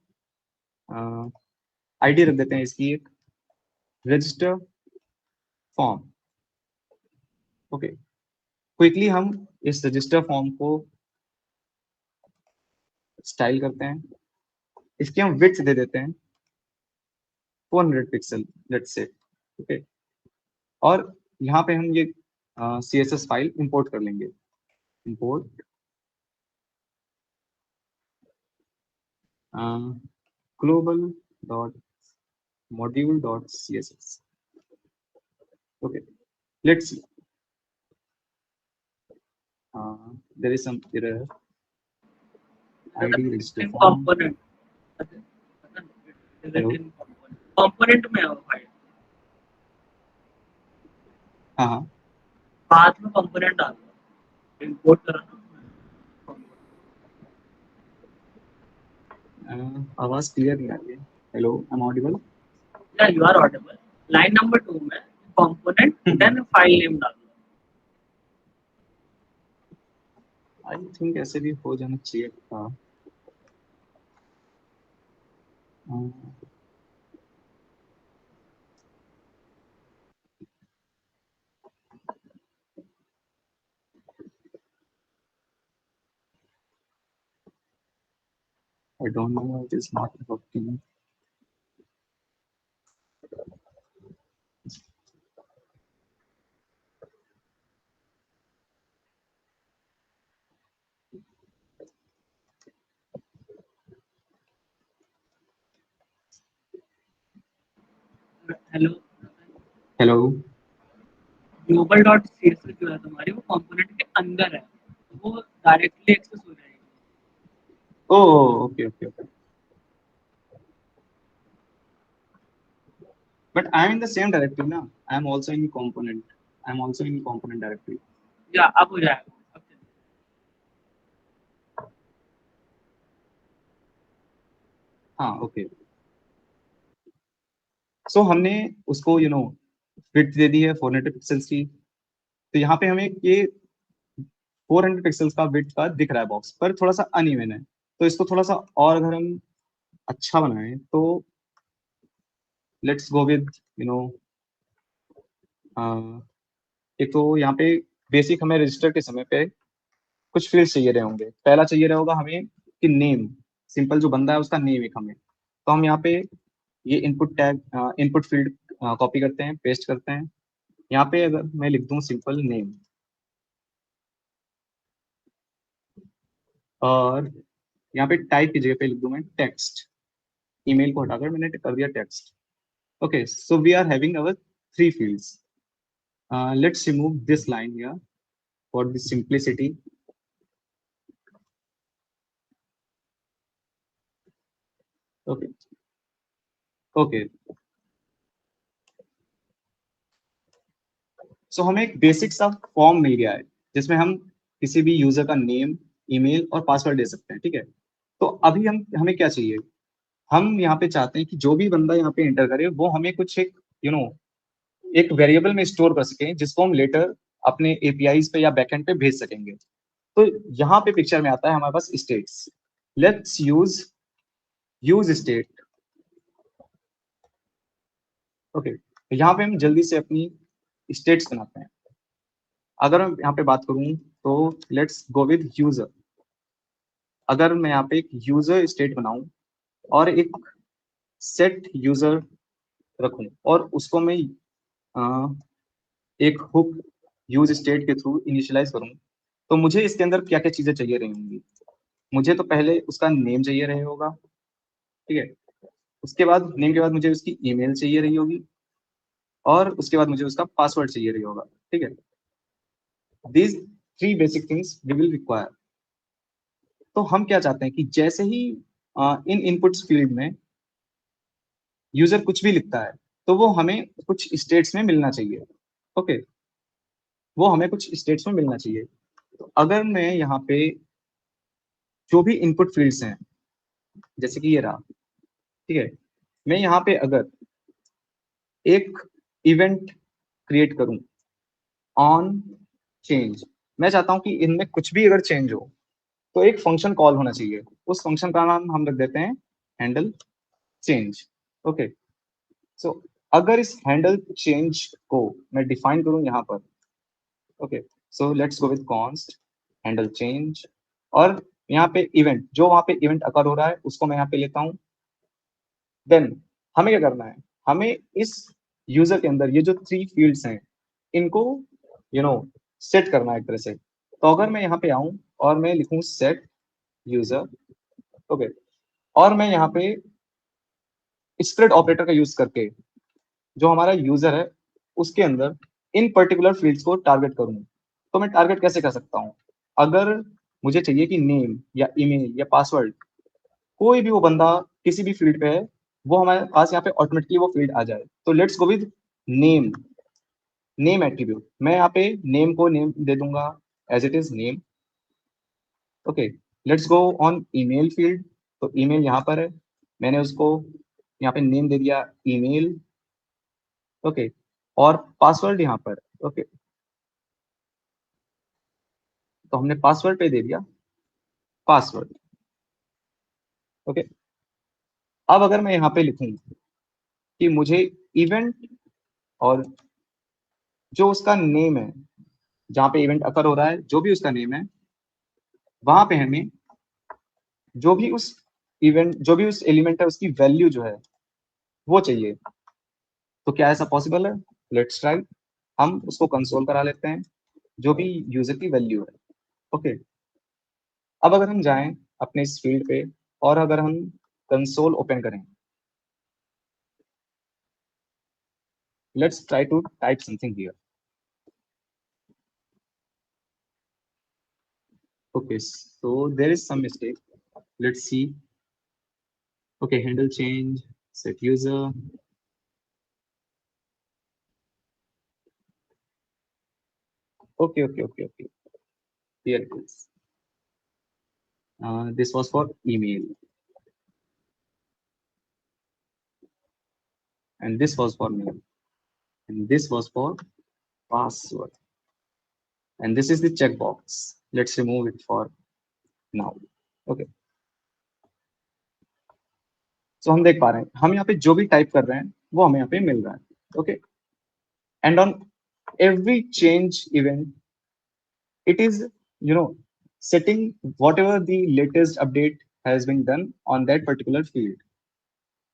[SPEAKER 1] आईडी रख देते हैं इसकी एक रजिस्टर फॉर्म। ओके, क्विकली हम इस रजिस्टर फॉर्म को स्टाइल करते हैं, इसकी हम विड्थ दे देते हैं 400 पिक्सल, लेट्स से। ओके, और यहाँ पे हम ये CSS फाइल इंपोर्ट कर लेंगे, import global dot module dot CSS। Okay, let's see, there is some error, id register form।
[SPEAKER 2] component
[SPEAKER 1] Hello?
[SPEAKER 2] component में है वो फाइल,
[SPEAKER 1] हाँ हाँ,
[SPEAKER 2] बाद में कंपोनेंट डाल दो, इंपोर्ट करा ना।
[SPEAKER 1] आवाज क्लियर नहीं आ रही है। Hello, I am audible?
[SPEAKER 2] Yeah you are audible. Line number 2 में कंपोनेंट देन फाइल नेम डाल दो।
[SPEAKER 1] आई थिंक ऐसे भी हो जाना चाहिए था। I don't know, it is not working.
[SPEAKER 2] Hello,
[SPEAKER 1] hello,
[SPEAKER 2] global dot CSS जो है तुम्हारी वो कंपोनेंट के अंदर है, वो डायरेक्टली एक्सेस हो जाएगी।
[SPEAKER 1] oh okay okay okay, but I am in the same directory ना, I am also in component, I am also in component directory।
[SPEAKER 2] या अब हो जाएगा, अब चलिए।
[SPEAKER 1] हाँ ओके, सो हमने उसको विड्थ दे दी है 400 पिक्सल्स की, तो यहाँ पे हमें ये 400 पिक्सल्स का विड्थ का दिख रहा है बॉक्स, पर थोड़ा सा अनइवन है, तो इसको थोड़ा सा और अगर हम अच्छा बनाएं तो लेट्स गो विद एक तो यहाँ पे बेसिक हमें रजिस्टर के समय पे कुछ फील्ड्स चाहिए रहे होंगे। पहला चाहिए रहा होगा हमें कि नेम, सिंपल जो बंदा है उसका नेम एक हमें, तो हम यहाँ पे ये input tag, input field copy करते हैं, पेस्ट करते हैं। यहाँ पे अगर मैं लिख दूं सिंपल नेम, और यहाँ पे टाइप की जगह पे लिख दूं मैं टेक्स्ट, ईमेल को हटाकर मैंने कर दिया text. Okay, so we are having our 3 fields। Let's remove this line here for the simplicity. Okay okay, so हमें एक बेसिक सा फॉर्म मिल गया है जिसमें हम किसी भी यूजर का नेम, ईमेल और पासवर्ड दे सकते हैं, ठीक है। तो अभी हम हमें क्या चाहिए, हम यहाँ पे चाहते हैं कि जो भी बंदा यहाँ पे एंटर करे वो हमें कुछ एक यू you नो know, एक वेरिएबल में स्टोर कर सके जिसको हम लेटर अपने एपीआईज पे या बैकएंड पे भेज सकेंगे। तो यहाँ पे पिक्चर में आता है हमारे पास states. Let's use state. Okay, यहाँ पे हम जल्दी से अपनी स्टेट्स बनाते हैं। अगर मैं यहाँ पे बात करूँ तो लेट्स गो विद यूजर। अगर मैं यहाँ पे एक यूजर स्टेट बनाऊं और एक सेट यूजर रखूं और उसको मैं एक हुक यूज स्टेट के थ्रू इनिशियलाइज करूं, तो मुझे इसके अंदर क्या क्या चीजें चाहिए रही होंगी। मुझे तो पहले उसका नेम चाहिए रहे होगा, ठीक है। उसके बाद नेम के बाद मुझे उसकी ईमेल चाहिए रही होगी, और उसके बाद मुझे उसका पासवर्ड चाहिए रही होगा, ठीक है। These 3 basic things we will require. तो हम क्या चाहते हैं कि जैसे ही इन इनपुट्स फील्ड में यूजर कुछ भी लिखता है तो वो हमें कुछ स्टेट्स में मिलना चाहिए, ओके। वो हमें कुछ स्टेट्स में मिलना चाहिए। तो अगर मैं यहाँ पे जो भी इनपुट फील्ड्स हैं, जैसे कि ये रहा, ठीक है, मैं यहाँ पे अगर एक इवेंट क्रिएट करूं ऑन चेंज, मैं चाहता हूं कि इनमें कुछ भी अगर चेंज हो तो एक फंक्शन कॉल होना चाहिए। उस फंक्शन का नाम हम रख देते हैं हैंडल चेंज, ओके। सो अगर इस हैंडल चेंज को मैं डिफाइन करूं यहाँ पर, okay, so let's go with const handle change, और यहाँ पे इवेंट, जो वहां पे इवेंट अकर हो रहा है उसको मैं यहाँ पे लेता हूँ। देन हमें क्या करना है, हमें इस यूजर के अंदर ये जो 3 फील्ड्स हैं इनको सेट करना है एक तरह से। तो अगर मैं यहाँ पे आऊं और मैं लिखूं सेट यूजर, ओके, और मैं यहाँ पे स्प्रेड ऑपरेटर का यूज करके जो हमारा यूजर है उसके अंदर इन पर्टिकुलर फील्ड्स को टारगेट करूं, तो मैं टारगेट कैसे कर सकता हूं? अगर मुझे चाहिए कि नेम या ईमेल या पासवर्ड, कोई भी वो बंदा किसी भी फील्ड पे है, वो हमारे पास यहाँ पे ऑटोमेटिकली वो फील्ड आ जाए। तो let's go with name, name attribute. मैं यहाँ पे नेम को नेम दे दूंगा as it is name, okay. Let's go on email field, तो ईमेल यहाँ पर है, मैंने उसको यहाँ पे नेम दे दिया ईमेल, ओके। और पासवर्ड यहाँ पर, ओके, तो हमने पासवर्ड पे दे दिया पासवर्ड, ओके। अब अगर मैं यहाँ पे लिखूं कि मुझे इवेंट और जो उसका नेम है, जहाँ पे इवेंट अकर हो रहा है, जो भी उसका नेम है, वहां पे हमें जो भी उस इवेंट, जो भी उस एलिमेंट है उसकी वैल्यू जो है वो चाहिए। तो क्या ऐसा पॉसिबल है? Let's try. हम उसको कंसोल करा लेते हैं जो भी यूजर की वैल्यू है, ओके। अब अगर हम जाएं अपने इस फील्ड पे और अगर हम कंसोल ओपन करें, let's try to type something here, okay. So there is some mistake, let's see, okay, handle change set user, okay, here it is. This was for email and this was for mail and this was for password and this is the checkbox. Let's remove it for now, okay. So हम देख पा रहे हैं, हम यहाँ पे जो भी टाइप कर रहे हैं वो हमें यहाँ पे मिल रहा है, okay. And on every change event, it is setting whatever the latest update has been done on that particular field,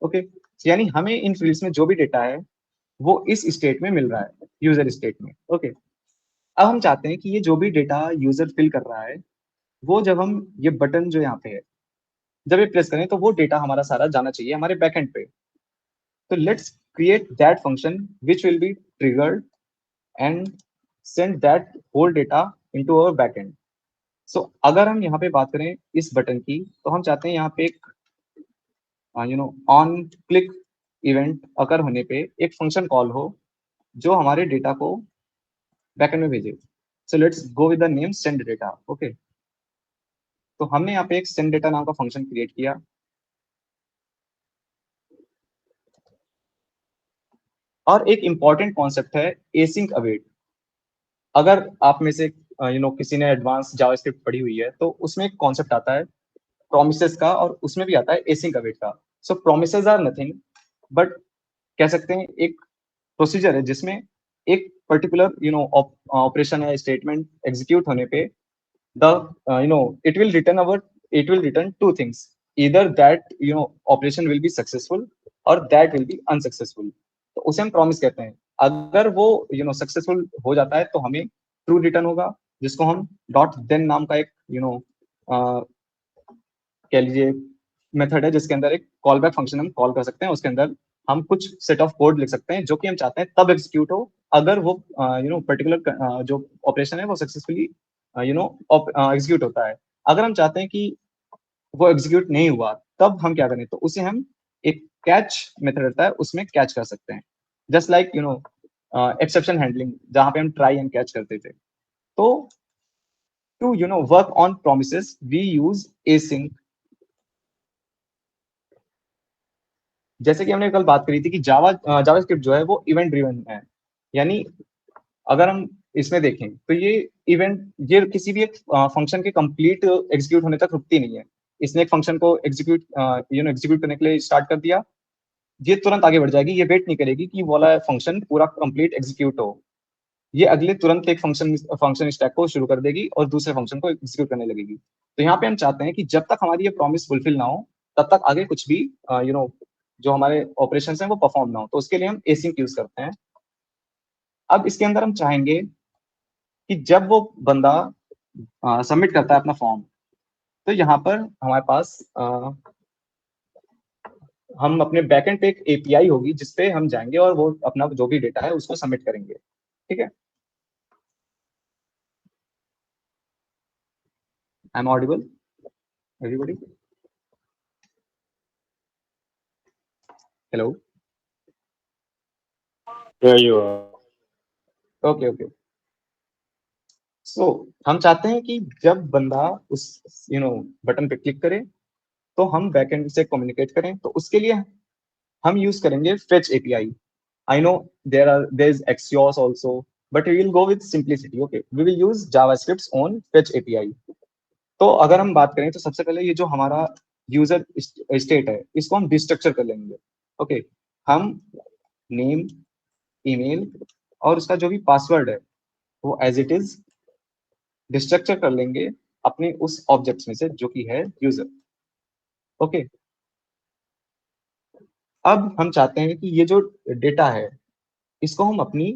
[SPEAKER 1] okay. यानी हमें इन फील्ड्स में जो भी डेटा है वो इस स्टेट में मिल रहा है, यूजर स्टेट में, ओके। अब हम चाहते हैं कि ये जो भी डेटा यूजर फिल कर रहा है वो जब हम ये बटन जो यहाँ पे है जब ये प्रेस करें तो वो डेटा हमारा सारा जाना चाहिए हमारे बैकएंड पे। तो let's create that function which will be triggered and send that whole data into our backend. So अगर हम यहाँ पे बात करें इस बटन की, तो हम चाहते हैं यहाँ पे एक ऑन क्लिक इवेंट अगर होने पे एक फंक्शन कॉल हो जो हमारे डेटा को बैकएंड में भेजे। सो let's go with the name send data, okay. तो हमने यहाँ पे एक सेंड डेटा नाम का फंक्शन क्रिएट किया, और एक इंपॉर्टेंट कॉन्सेप्ट है एसिंक अवेट। अगर आप में से किसी ने एडवांस जावास्क्रिप्ट पढ़ी हुई है तो उसमें एक कॉन्सेप्ट आता है प्रोमिसेस का और उसमें भी आता है एसिंक अवेट का। सो प्रोमिसेस आर नथिंग बट कह सकते हैं एक प्रोसीजर है जिसमें एक पर्टिकुलर ऑपरेशन या स्टेटमेंट एग्जीक्यूट होने पे the it will return our, it will return two things, either that operation will be successful or that will be unsuccessful। तो उसे हम प्रॉमिस कहते हैं। अगर वो सक्सेसफुल हो जाता है तो हमें ट्रू रिटर्न होगा, जिसको हम डॉट देन नाम का एक कह लीजिए मेथड है जिसके अंदर एक कॉल बैक फंक्शन हम कॉल कर सकते हैं, उसके अंदर हम कुछ सेट ऑफ कोड लिख सकते हैं जो कि हम चाहते हैं तब एग्जीक्यूट हो अगर वो पर्टिकुलर जो ऑपरेशन है वो सक्सेसफुली एग्जीक्यूट होता है। अगर हम चाहते हैं कि वो एग्जीक्यूट नहीं हुआ तब हम क्या करें, तो उसे हम एक कैच मेथड रहता है उसमें कैच कर सकते हैं, जस्ट लाइक एक्सेप्शन हैंडलिंग जहां पे हम ट्राई एंड कैच करते थे। तो to work on promises we use async. जैसे कि हमने कल बात करी थी कि जावास्क्रिप्ट जो है वो इवेंट ड्रिवन है, यानी अगर हम इसमें देखें तो ये किसी भी एक फंक्शन के कंप्लीट एग्जीक्यूट होने तक रुकती नहीं है। इसने एक फंक्शन को एग्जीक्यूट करने के लिए स्टार्ट कर दिया, ये तुरंत आगे बढ़ जाएगी, ये वेट नहीं करेगी कि वो वाला फंक्शन पूरा कंप्लीट एग्जीक्यूट हो। ये अगले तुरंत एक फंक्शन फंक्शन स्टैक को शुरू कर देगी और दूसरे फंक्शन को एग्जीक्यूट करने लगेगी। तो यहाँ पे हम चाहते हैं कि जब तक हमारी ये प्रॉमिस फुलफिल ना हो तब तक आगे कुछ भी जो हमारे ऑपरेशन हैं वो परफॉर्म ना हो, तो उसके लिए हम एसिंक यूज करते हैं। अब इसके अंदर हम चाहेंगे कि जब वो बंदा सबमिट करता है अपना फॉर्म, तो यहाँ पर हमारे पास हम अपने बैकएंड पे एक एपीआई होगी जिसपे हम जाएंगे और वो अपना जो भी डेटा है उसको सबमिट करेंगे। ठीक है, I am audible everybody? Hello?
[SPEAKER 3] Yeah, you are.
[SPEAKER 1] Okay okay. So हम चाहते हैं कि जब बंदा उस बटन पे क्लिक करे तो हम बैकएंड से कम्युनिकेट करें, तो उसके लिए हम यूज करेंगे fetch API. I know there is Axios also, but we will go with simplicity. Okay, we will use JavaScripts on fetch API. तो अगर हम बात करें तो सबसे पहले ये जो हमारा यूजर स्टेट है इसको हम डिस्ट्रक्चर कर लेंगे। ओके, हम नेम, ईमेल और उसका जो भी पासवर्ड है वो एज इट इज डिस्ट्रक्चर कर लेंगे अपने उस ऑब्जेक्ट्स में से जो कि है यूजर। ओके, अब हम चाहते हैं कि ये जो डेटा है इसको हम अपनी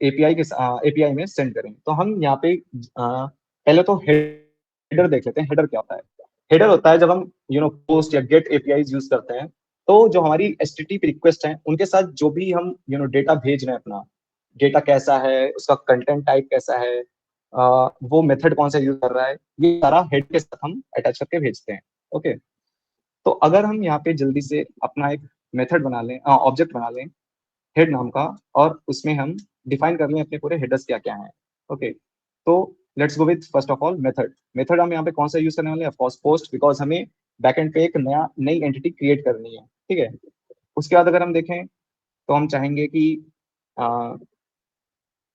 [SPEAKER 1] एपीआई में सेंड करें। तो हम यहाँ पे पहले तो हेडर देख लेते हैं। हेडर क्या होता है? हेडर होता है जब हम पोस्ट या गेट एपीआई यूज करते हैं, तो जो हमारी एचटीटीपी रिक्वेस्ट है उनके साथ जो भी हम डेटा भेज रहे हैं, अपना डेटा कैसा है, उसका कंटेंट टाइप कैसा है, वो मेथड कौन सा यूज कर रहा है, ये सारा हेड के साथ हम अटैच करके भेजते हैं। ओके, तो अगर हम यहाँ पे जल्दी से अपना एक मेथड बना लें, ऑब्जेक्ट बना लें हेड नाम का, और उसमें हम डिफाइन कर लें अपने पूरे हेडर्स क्या क्या हैं। ओके, तो let's go with first of all method. Method हम यहाँ पे कौन सा यूज करने वाले हैं? ऑफ कोर्स पोस्ट, बिकॉज हमें बैकएंड पे एक नई एंटिटी क्रिएट करनी है। ठीक है, उसके बाद अगर हम देखें तो हम चाहेंगे कि आ,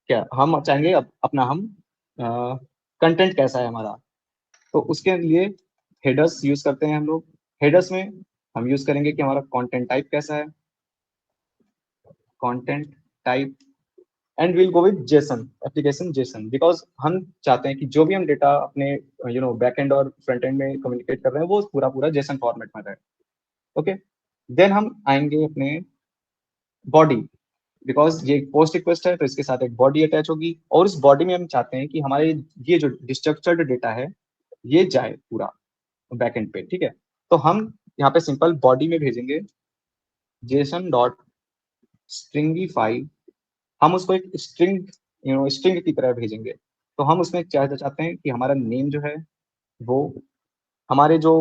[SPEAKER 1] क्या हम चाहेंगे अपना हम कंटेंट कैसा है हमारा, तो उसके लिए हेडर्स यूज करते हैं हम लोग। हेडर्स में हम यूज करेंगे कि हमारा कंटेंट टाइप कैसा है, content type, and will go with Jason, application Jason, because हम चाहते हैं कि जो भी हम डेटा अपने बैक एंड और फ्रंट एंड में कम्युनिकेट कर रहे हैं वो पूरा पूरा जेसन फॉर्मेट में रहे। ओके, देन हम आएंगे अपने बॉडी, बिकॉज ये पोस्ट रिक्वेस्ट है तो इसके साथ एक बॉडी अटैच होगी, और उस बॉडी में हम चाहते हैं कि हमारे ये जो डिस्ट्रक्चर्ड डेटा है ये जाए पूरा बैक एंड पे। ठीक है, तो हम यहाँ पे सिंपल बॉडी में भेजेंगे जेसन डॉट स्ट्रिंगीफाई। हम उसको एक स्ट्रिंग की तरह भेजेंगे। तो हम उसमें क्या चाहते हैं कि हमारा नेम जो है वो, हमारे जो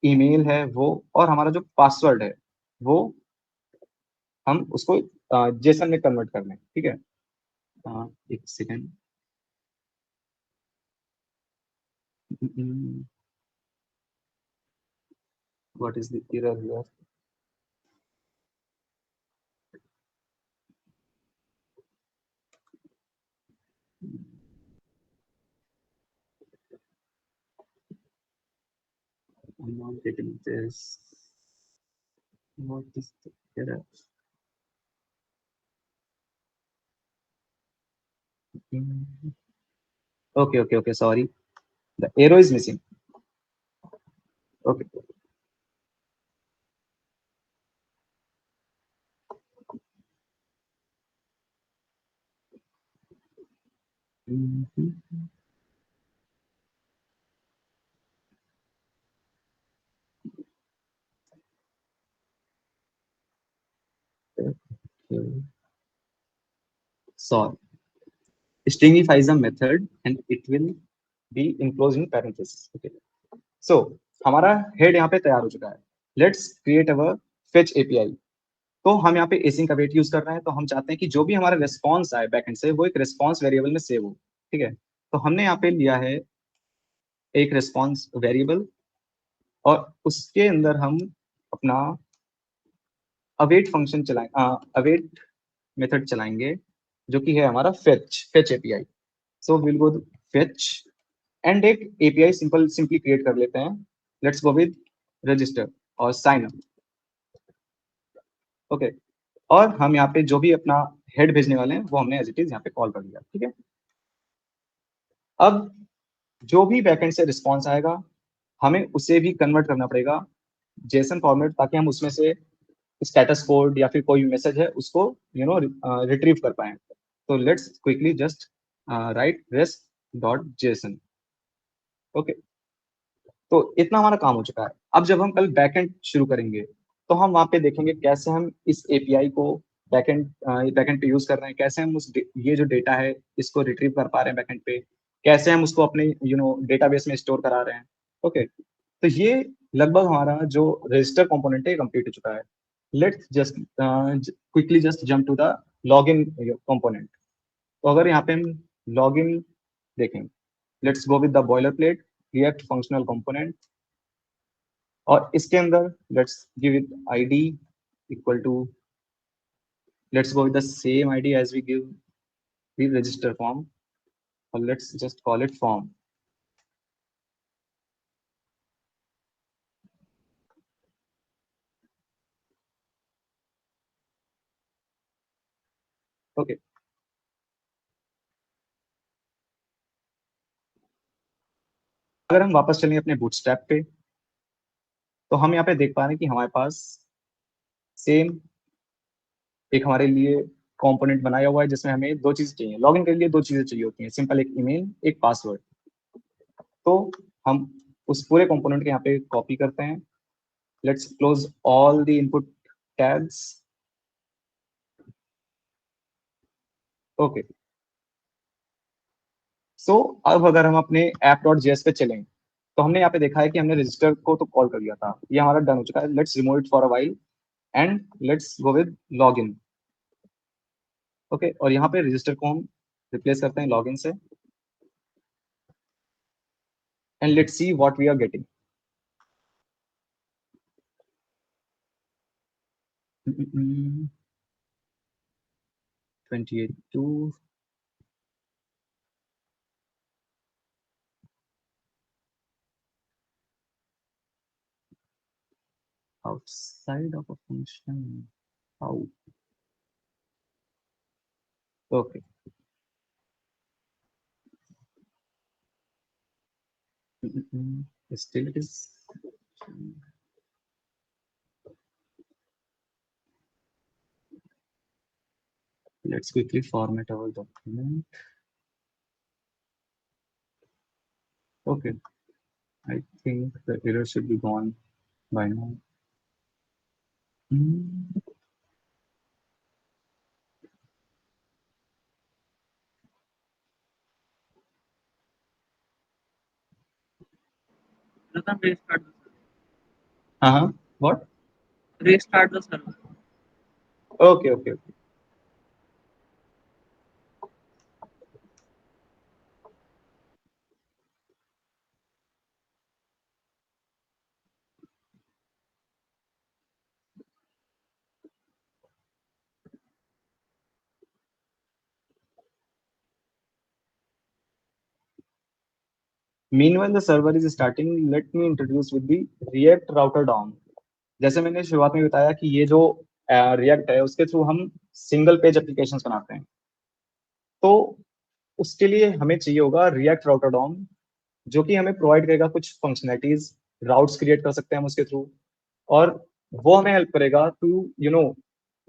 [SPEAKER 1] ईमेल है वो, और हमारा जो पासवर्ड है वो हम उसको जेसन में कन्वर्ट कर लें। ठीक है, एक second. What is the error here? I'm not getting this. What is the error? Okay, okay, okay. Sorry, the arrow is missing. Okay. Mhm. solve. Stringifies a method and it will be enclosed in parenthesis. Okay. So हमारा head यहाँ पे तैयार हो चुका है. Let's create our fetch API. तो हम यहाँ पे async await यूज कर रहे हैं, तो हम चाहते हैं कि जो भी हमारा रिस्पॉन्स आए बैकएंड से वो एक रिस्पॉन्स वेरिएबल में सेव हो. ठीक है, तो हमने यहाँ पे लिया है एक रिस्पॉन्स वेरिएबल और उसके अंदर हम अपना अवेट फंक्शन चलाएं, अवेट मेथड चलाएंगे जो कि है हमारा fetch API. So will go fetch and एक एपीआई सिंपली क्रिएट कर लेते हैं. लेट्स गो विद रजिस्टर और साइन अप. ओके, और हम यहाँ पे जो भी अपना हेड भेजने वाले हैं वो हमने एज इट इज यहाँ पे कॉल कर दिया. ठीक है, अब जो भी बैकएंड से रिस्पॉन्स आएगा हमें उसे भी कन्वर्ट करना पड़ेगा जेसन फॉर्मेट, ताकि हम उसमें से स्टेटस कोड या फिर कोई मैसेज है उसको रिट्रीव कर पाए. तो let's quickly just right rest dot JSON. Okay, तो इतना हमारा काम हो चुका है. अब जब हम कल बैकएंड शुरू करेंगे तो हम वहां पे देखेंगे कैसे हम इस एपीआई को बैकएंड पे यूज कर रहे हैं, कैसे हम ये जो डेटा है इसको रिट्रीव कर पा रहे हैं बैकएंड पे, कैसे हम उसको अपने डेटाबेस में स्टोर करा रहे हैं. ओके, तो ये लगभग हमारा जो रजिस्टर कंपोनेंट है कंप्लीट हो चुका है. Let's just quickly just jump to the login component. तो अगर यहाँ पे हम लॉगिन देखें, let's go with the boilerplate React functional component, और इसके अंदर let's give it ID equal to, let's go with the same ID as we give the register form, और let's just call it form. Okay, अगर हम वापस चलें अपने bootstrap पे तो हम यहाँ पे देख पा रहे हैं कि हमारे पास सेम एक हमारे लिए कंपोनेंट बनाया हुआ है जिसमें हमें दो चीजें चाहिए. लॉगिन के लिए दो चीजें चाहिए होती हैं, सिंपल एक ईमेल एक पासवर्ड. तो हम उस पूरे कंपोनेंट के यहाँ पे कॉपी करते हैं. Let's close all the input tabs. Okay, so अब अगर हम अपने ऐप डॉट जेएस पे चलें तो हमने यहाँ पे देखा है कि हमने रजिस्टर को तो कॉल कर लिया था, ये हमारा डन हो चुका है. Let's remove it for a while and let's go with login. Okay, और यहाँ पे रजिस्टर को हम रिप्लेस करते हैं लॉगिन से and let's see what we are getting. 28 outside of a function. How? Okay. Still it is. Let's quickly format our document. Okay, I think the error should be gone by now.
[SPEAKER 2] Rhythm restart the server.
[SPEAKER 1] What?
[SPEAKER 2] Restart the server.
[SPEAKER 1] Okay, okay, okay. Meanwhile, the server is starting. Let me introduce with the React Router DOM. जैसे मैंने शुरुआत में बताया कि ये जो React है उसके थ्रू हम सिंगल पेज एप्लीकेशंस बनाते हैं. तो उसके लिए हमें चाहिए होगा React Router DOM, जो कि हमें प्रोवाइड करेगा कुछ फंक्शनैलिटीज. राउट्स क्रिएट कर सकते हैं हम उसके थ्रू, और वो हमें हेल्प करेगा to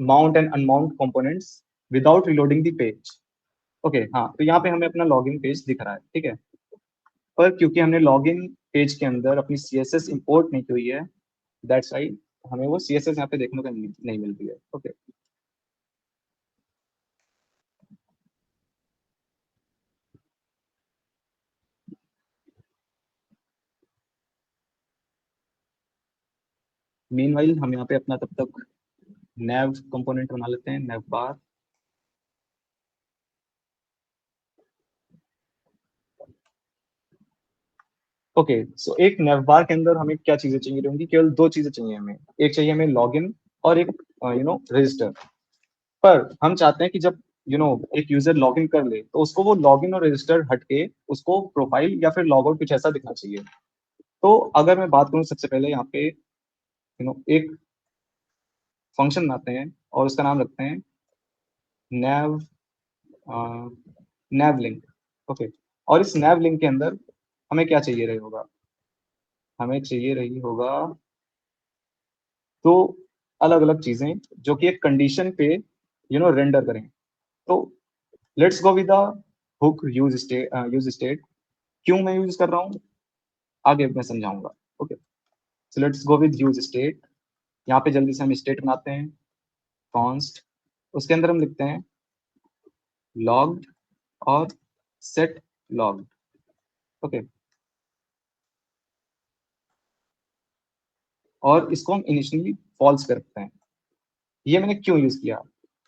[SPEAKER 1] mount and unmount components without reloading the page. Okay, हाँ, तो यहाँ पे हमें अपना लॉगिन पेज दिख रहा है. ठीक है, पर क्योंकि हमने लॉगिन पेज के अंदर अपनी CSS इंपोर्ट नहीं की हुई है, दैट्स वाई हमें वो CSS यहाँ पे देखने को नहीं मिल रही है. ओके, मीनवाइल हम यहाँ पे अपना तब तक nav कंपोनेंट बना लेते हैं, nav bar। ओके, सो एक nav bar के अंदर हमें क्या चीजें चाहिए होंगी? केवल दो चीजें चाहिए हमें। एक चाहिए हमें लॉगिन और एक रजिस्टर। पर हम चाहते हैं कि जब एक यूजर लॉगिन कर ले तो उसको वो लॉगिन और रजिस्टर हटके उसको प्रोफाइल या फिर लॉग आउट कुछ ऐसा दिखना चाहिए। तो अगर मैं बात करूं, सबसे पहले यहाँ पे एक फंक्शन बनाते हैं और उसका नाम रखते हैं nav nav लिंक। ओके, और इस nav लिंक के अंदर हमें क्या चाहिए रही होगा? हमें चाहिए रही होगा तो अलग अलग चीजें जो कि एक कंडीशन पे रेंडर करें। तो let's go with the hook use state. क्यों मैं यूज कर रहा हूँ आगे मैं समझाऊंगा। Okay, so let's go with use state. यहाँ पे जल्दी से हम स्टेट बनाते हैं, कॉन्स्ट। उसके अंदर हम लिखते हैं लॉग्ड और सेट लॉग्ड। ओके, और इसको हम इनिशियली फॉल्स करते हैं। ये मैंने क्यों यूज किया?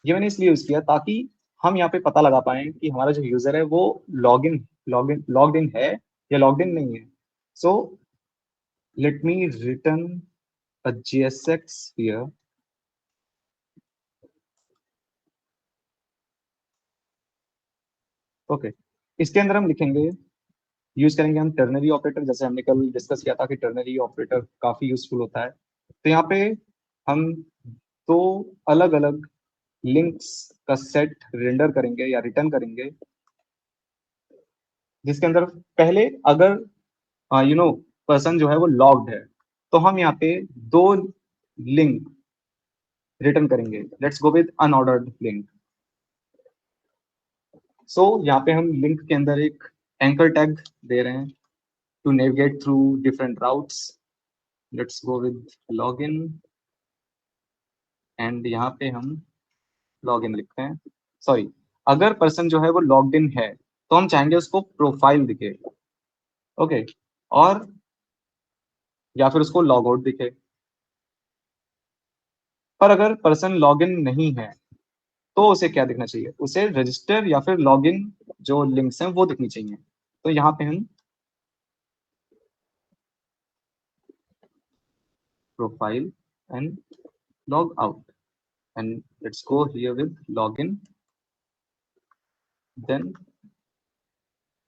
[SPEAKER 1] ये मैंने इसलिए यूज किया ताकि हम यहाँ पे पता लगा पाए कि हमारा जो यूजर है वो लॉग्ड इन है या लॉग्ड इन नहीं है। So let me return a JSX here। Okay, इसके अंदर हम लिखेंगे, यूज करेंगे हम टर्नरी ऑपरेटर। जैसे हमने कल डिस्कस किया था कि टर्नरी ऑपरेटर काफी यूजफुल होता है। तो यहाँ पे हम दो अलग अलग लिंक्स का सेट रेंडर करेंगे या रिटर्न करेंगे, जिसके अंदर पहले अगर पर्सन जो है वो लॉग्ड है तो हम यहाँ पे दो लिंक रिटर्न करेंगे। Let's go with unordered link. So यहाँ पे हम लिंक के अंदर एक एंकर टैग दे रहे हैं to navigate through different routes. Let's go with login and यहाँ पे हम लॉगिन लिखते हैं। सॉरी, अगर पर्सन जो है वो लॉग्ड इन है तो हम चाहेंगे उसको प्रोफाइल दिखे। ओके, और या फिर उसको लॉग आउट दिखे। पर अगर पर्सन लॉगिन नहीं है तो उसे क्या दिखना चाहिए? उसे रजिस्टर या फिर लॉगिन जो लिंक्स हैं वो दिखनी चाहिए। तो यहाँ पे हम profile and log out and let's go here with login then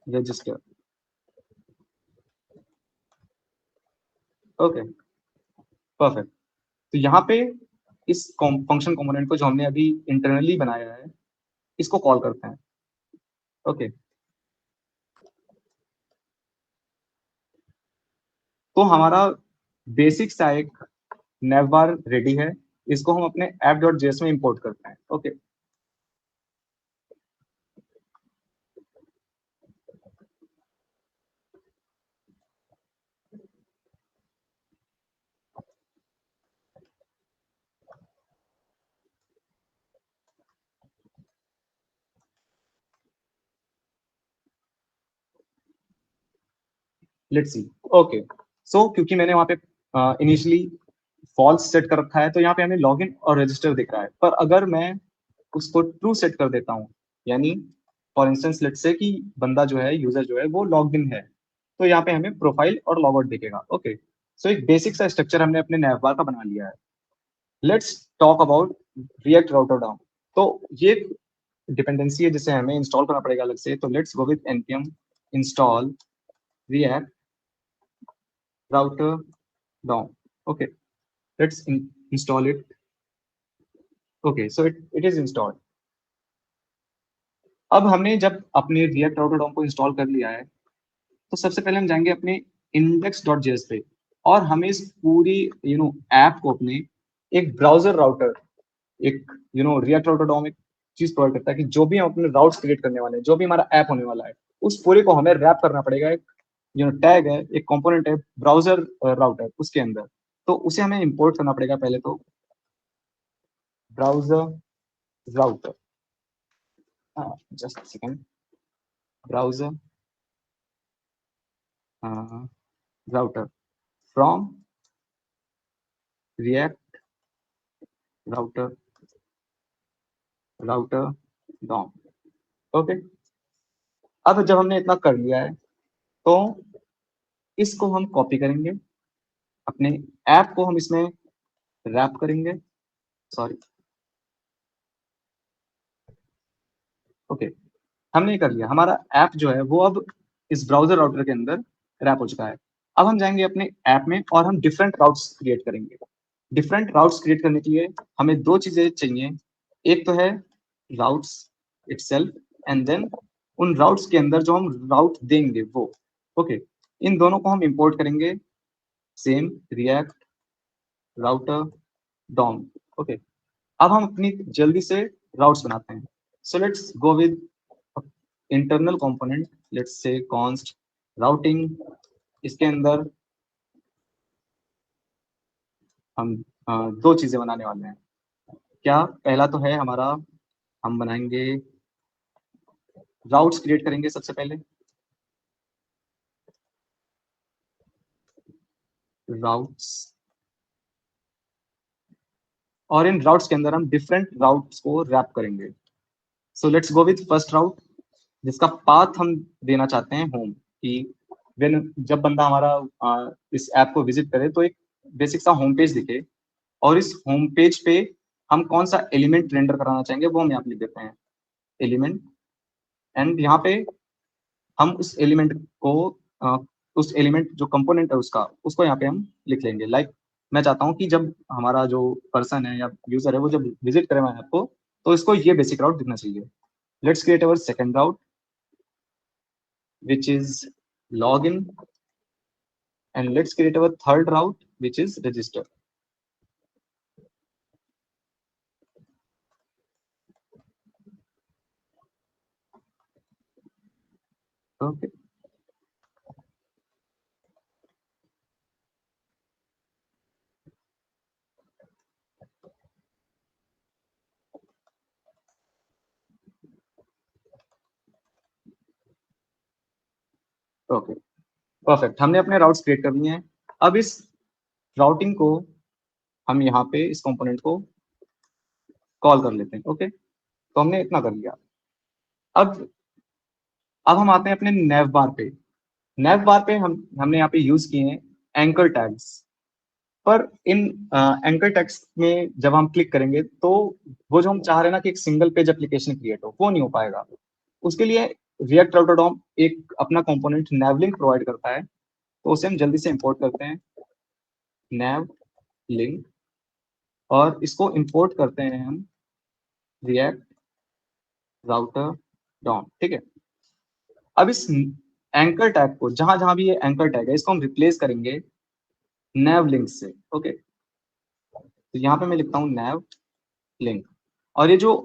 [SPEAKER 1] register. Okay, perfect. तो यहाँ पे इस फंक्शन कंपोनेंट को जो हमने अभी इंटरनली बनाया है इसको कॉल करते हैं। ओके, तो हमारा बेसिक सा एक नेवबार रेडी है। इसको हम अपने app.js में इंपोर्ट करते हैं। Okay, let's see. ओके, सो क्योंकि मैंने वहां पे इनिशियली फॉल्स सेट कर रखा है तो यहाँ पे हमें लॉगिन और रजिस्टर दिख रहा है। पर अगर मैं उसको ट्रू सेट कर देता हूँ, यानी फॉर इंस्टेंस लेट्स से कि बंदा जो है यूजर जो है वो लॉग्ड इन है, तो यहाँ पे हमें प्रोफाइल और लॉग आउट दिखेगा। ओके, सो एक बेसिक सा स्ट्रक्चर हमने अपने नैवबार का बना लिया है। Let's talk about react router down. तो ये डिपेंडेंसी है जिसे हमें इंस्टॉल करना पड़ेगा अलग से। तो let's go with npm install react router down. Okay, let's install it। okay, so it is installed। अब हमने जब अपने react router DOM को इंस्टॉल कर लिया है तो सबसे पहले हम जाएंगे अपने index.js पे और हमें इस पूरी ऐप को अपने एक ब्राउजर राउटर, एक react router DOM एक चीज प्रोवाइड करता है कि जो भी हम अपने राउट्स क्रिएट करने वाले हैं, जो भी हमारा ऐप होने वाला है, उस पूरे को हमें रैप करना पड़ेगा। एक टैग है, एक कंपोनेंट है ब्राउजर राउटर उसके अंदर। तो उसे हमें इंपोर्ट करना पड़ेगा पहले तो browser router. Just second, browser router from react router router DOM। Okay, अब जब हमने इतना कर लिया है तो इसको हम कॉपी करेंगे, अपने ऐप को हम इसमें रैप करेंगे, सॉरी, ओके, हमने ये कर लिया, हमारा ऐप जो है वो अब इस ब्राउजर राउटर के अंदर रैप हो चुका है। अब हम जाएंगे अपने ऐप में और हम डिफरेंट राउट्स क्रिएट करेंगे। डिफरेंट राउट्स क्रिएट करने के लिए हमें दो चीजें चाहिए, एक तो है राउट्स इटसेल्फ एंड देन उन राउट्स के अंदर जो हम राउट देंगे वो, ओके, इन दोनों को हम इंपोर्ट करेंगे, same React router DOM. Okay, अब हम अपनी जल्दी से राउट्स बनाते हैं। So let's go with internal component, let's say const routing. इसके अंदर हम दो चीजें बनाने वाले हैं। क्या, पहला तो है हमारा, हम बनाएंगे राउट्स क्रिएट करेंगे सबसे पहले, राउट्स, और इन राउट्स के अंदर हम डिफरेंट राउट्स को रैप करेंगे। So let's go with first route, जिसका पाथ हम देना चाहते हैं होम, कि व्हेन जब बंदा हमारा इस ऐप को विजिट करे तो एक बेसिक सा होम पेज दिखे, और इस होम पेज पे हम कौन सा एलिमेंट रेंडर कराना चाहेंगे वो हम यहाँ पे लिख देते हैं, एलिमेंट, एंड यहाँ पे हम उस एलिमेंट को उस एलिमेंट जो कंपोनेंट है उसका, उसको यहाँ पे हम लिख लेंगे। लाइक मैं चाहता हूँ कि जब हमारा जो पर्सन है या यूजर है वो जब विजिट करे हमारे ऐप को तो इसको ये बेसिक राउट दिखना चाहिए। Let's create our second route which is login, and let's create our third route which is register। Okay, okay, perfect, हमने अपने राउट्स क्रिएट कर लिए हैं। अब इस राउटिंग को हम यहाँ पे इस कंपोनेंट को कॉल कर लेते हैं। ओके, तो हमने इतना कर लिया। अब अब हम आते हैं अपने नेव बार पे। नेव बार पे हमने यहाँ पे यूज किए हैं एंकर टैग्स, पर इन एंकर टैग्स में जब हम क्लिक करेंगे तो वो जो हम चाह रहे हैं ना कि एक सिंगल पेज एप्लीकेशन क्रिएट हो, वो नहीं हो पाएगा। उसके लिए रिएक्ट राउटर डॉम एक अपना कंपोनेंट नेवलिंक प्रोवाइड करता है, तो उसे हम जल्दी से इंपोर्ट करते हैं, नेव लिंक, और इसको इंपोर्ट करते हैं हम रिएक्ट राउटर डॉम। ठीक है, अब इस एंकर टैग को, जहां जहां भी ये एंकर टैग है, इसको हम रिप्लेस करेंगे नेव लिंक से। ओके, तो यहाँ पे मैं लिखता हूँ नेव लिंक, और ये जो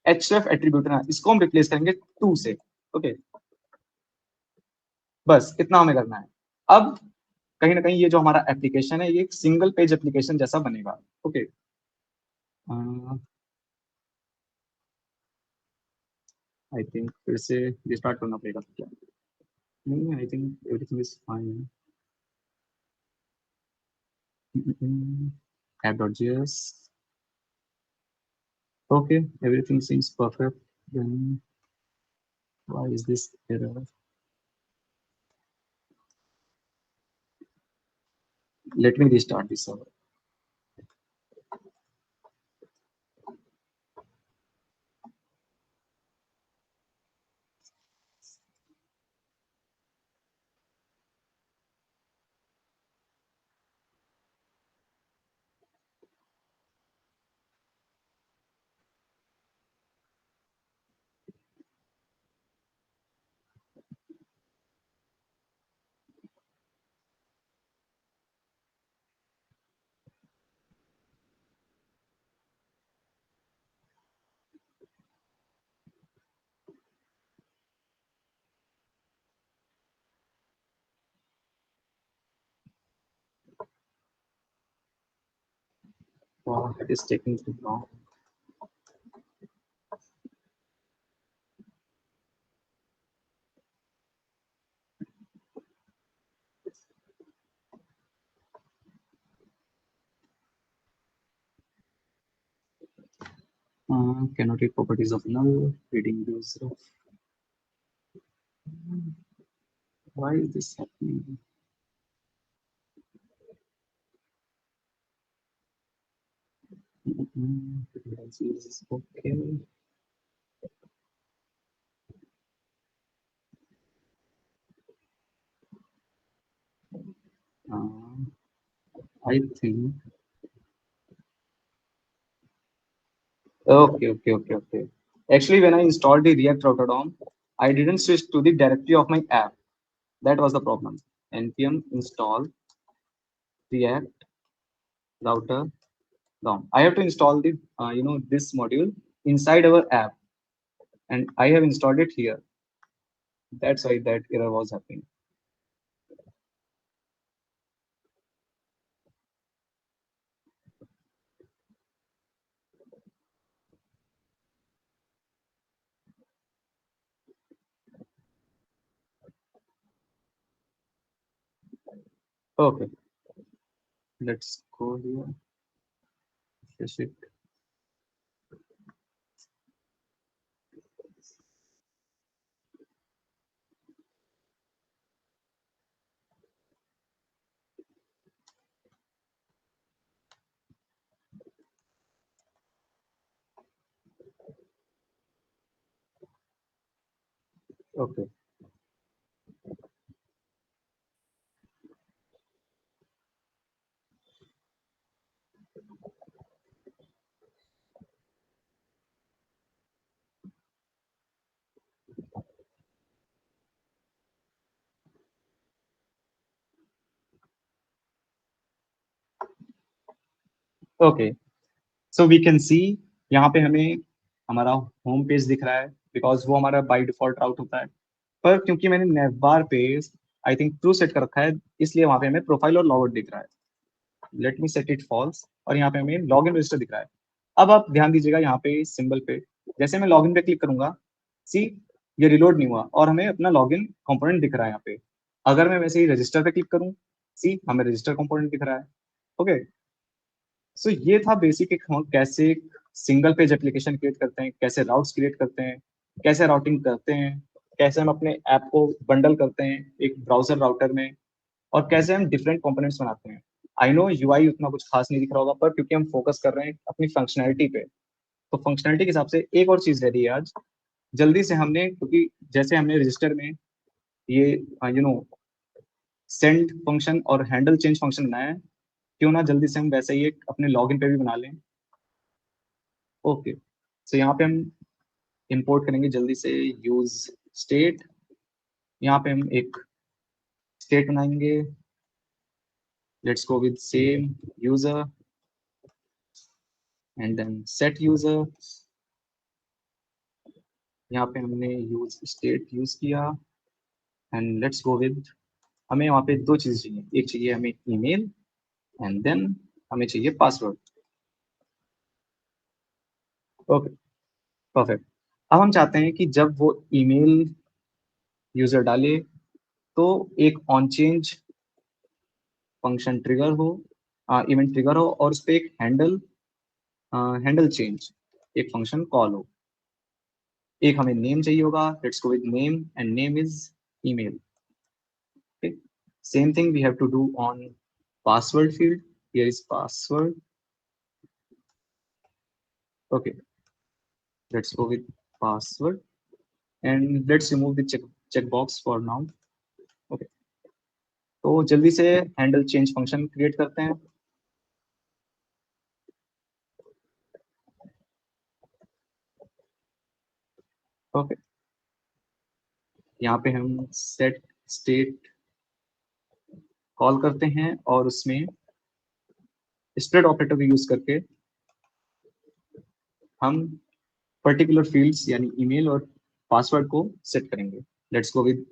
[SPEAKER 1] href एट्रीब्यूट है ना, इसको हम रिप्लेस करेंगे टू से। ओके, बस इतना हमें करना है। अब कहीं ना कहीं ये जो हमारा एप्लीकेशन है ये एक सिंगल पेज एप्लीकेशन जैसा बनेगा। ओके, आई थिंक फिर से रिस्टार्ट करना पड़ेगा क्या? नहीं, I think everything is fine. app.js, okay, everything seems perfect, then why is this error? Let me restart this server। Wow, it is taking too long। Cannot read properties of null, reading user. Why is this happening? Okay. I think. Okay. Actually, when I installed the React Router DOM, I didn't switch to the directory of my app. That was the problem. npm install React Router DOM. I have to install the this module inside our app, and I have installed it here. That's why that error was happening. Okay, let's go here. Refresh it. Okay. Okay so we can see यहाँ पे हमें हमारा home page दिख रहा है because वो हमारा by default राउट होता है, पर क्योंकि मैंने navbar page I think true set कर रखा है, इसलिए वहाँ पे हमें प्रोफाइल और लॉगआउट दिख रहा है. Let me set it falls, और यहाँ पे हमें लॉग इन रजिस्टर दिख रहा है. अब आप ध्यान दीजिएगा यहाँ पे सिंबल पे, जैसे मैं लॉग इन पे क्लिक करूंगा, सी ये रिलोड नहीं हुआ और हमें अपना लॉग इन कॉम्पोनेंट दिख रहा है यहाँ पे. अगर मैं वैसे ही रजिस्टर पे क्लिक करूँ, सी हमें रजिस्टर कॉम्पोनेंट दिख रहा है. ओके, सो ये था बेसिक एक हम कैसे सिंगल पेज एप्लीकेशन क्रिएट करते हैं, कैसे राउट्स क्रिएट करते हैं, कैसे राउटिंग करते हैं, कैसे हम अपने ऐप को बंडल करते हैं एक ब्राउजर राउटर में, और कैसे हम डिफरेंट कंपोनेंट्स बनाते हैं. आई नो यूआई उतना कुछ खास नहीं दिख रहा होगा, पर क्योंकि हम फोकस कर रहे हैं अपनी फंक्शनैलिटी पे, तो फंक्शनैलिटी के हिसाब से एक और चीज रह रही है आज. जल्दी से हमने, क्योंकि जैसे हमने रजिस्टर में ये सेंड फंक्शन और हैंडल चेंज फंक्शन बनाया है, क्यों ना जल्दी से हम वैसे ही एक अपने लॉगिन पे भी बना लें. ओके, सो यहाँ पे हम इंपोर्ट करेंगे जल्दी से यूज स्टेट. यहाँ पे हम एक स्टेट बनाएंगे. Let's go with same user and then set user. यहाँ पे हमने यूज स्टेट यूज किया एंड लेट्स गो विद, हमें वहाँ पे दो चीजें चाहिए. एक चाहिए हमें ईमेल एंड देन हमें चाहिए पासवर्ड. Okay, perfect. अब हम चाहते हैं कि जब वो ईमेल यूजर डाले तो एक ऑन चेंज फंक्शन ट्रिगर हो, इवेंट ट्रिगर हो, और उस पर एक हैंडल चेंज एक फंक्शन कॉल हो. एक हमें नेम चाहिए होगा. Let's go with name and name is email. Okay. Same thing we have to do on password field. Here is password. Okay, let's go with password and let's remove the checkbox for now. Okay, तो जल्दी से handle change function create करते हैं. Okay, यहाँ पे हम set state call करते हैं और उसमें स्प्रेड ऑपरेटर को यूज करके हम पर्टिकुलर फील्ड्स यानी ईमेल और पासवर्ड को सेट करेंगे. Let's go with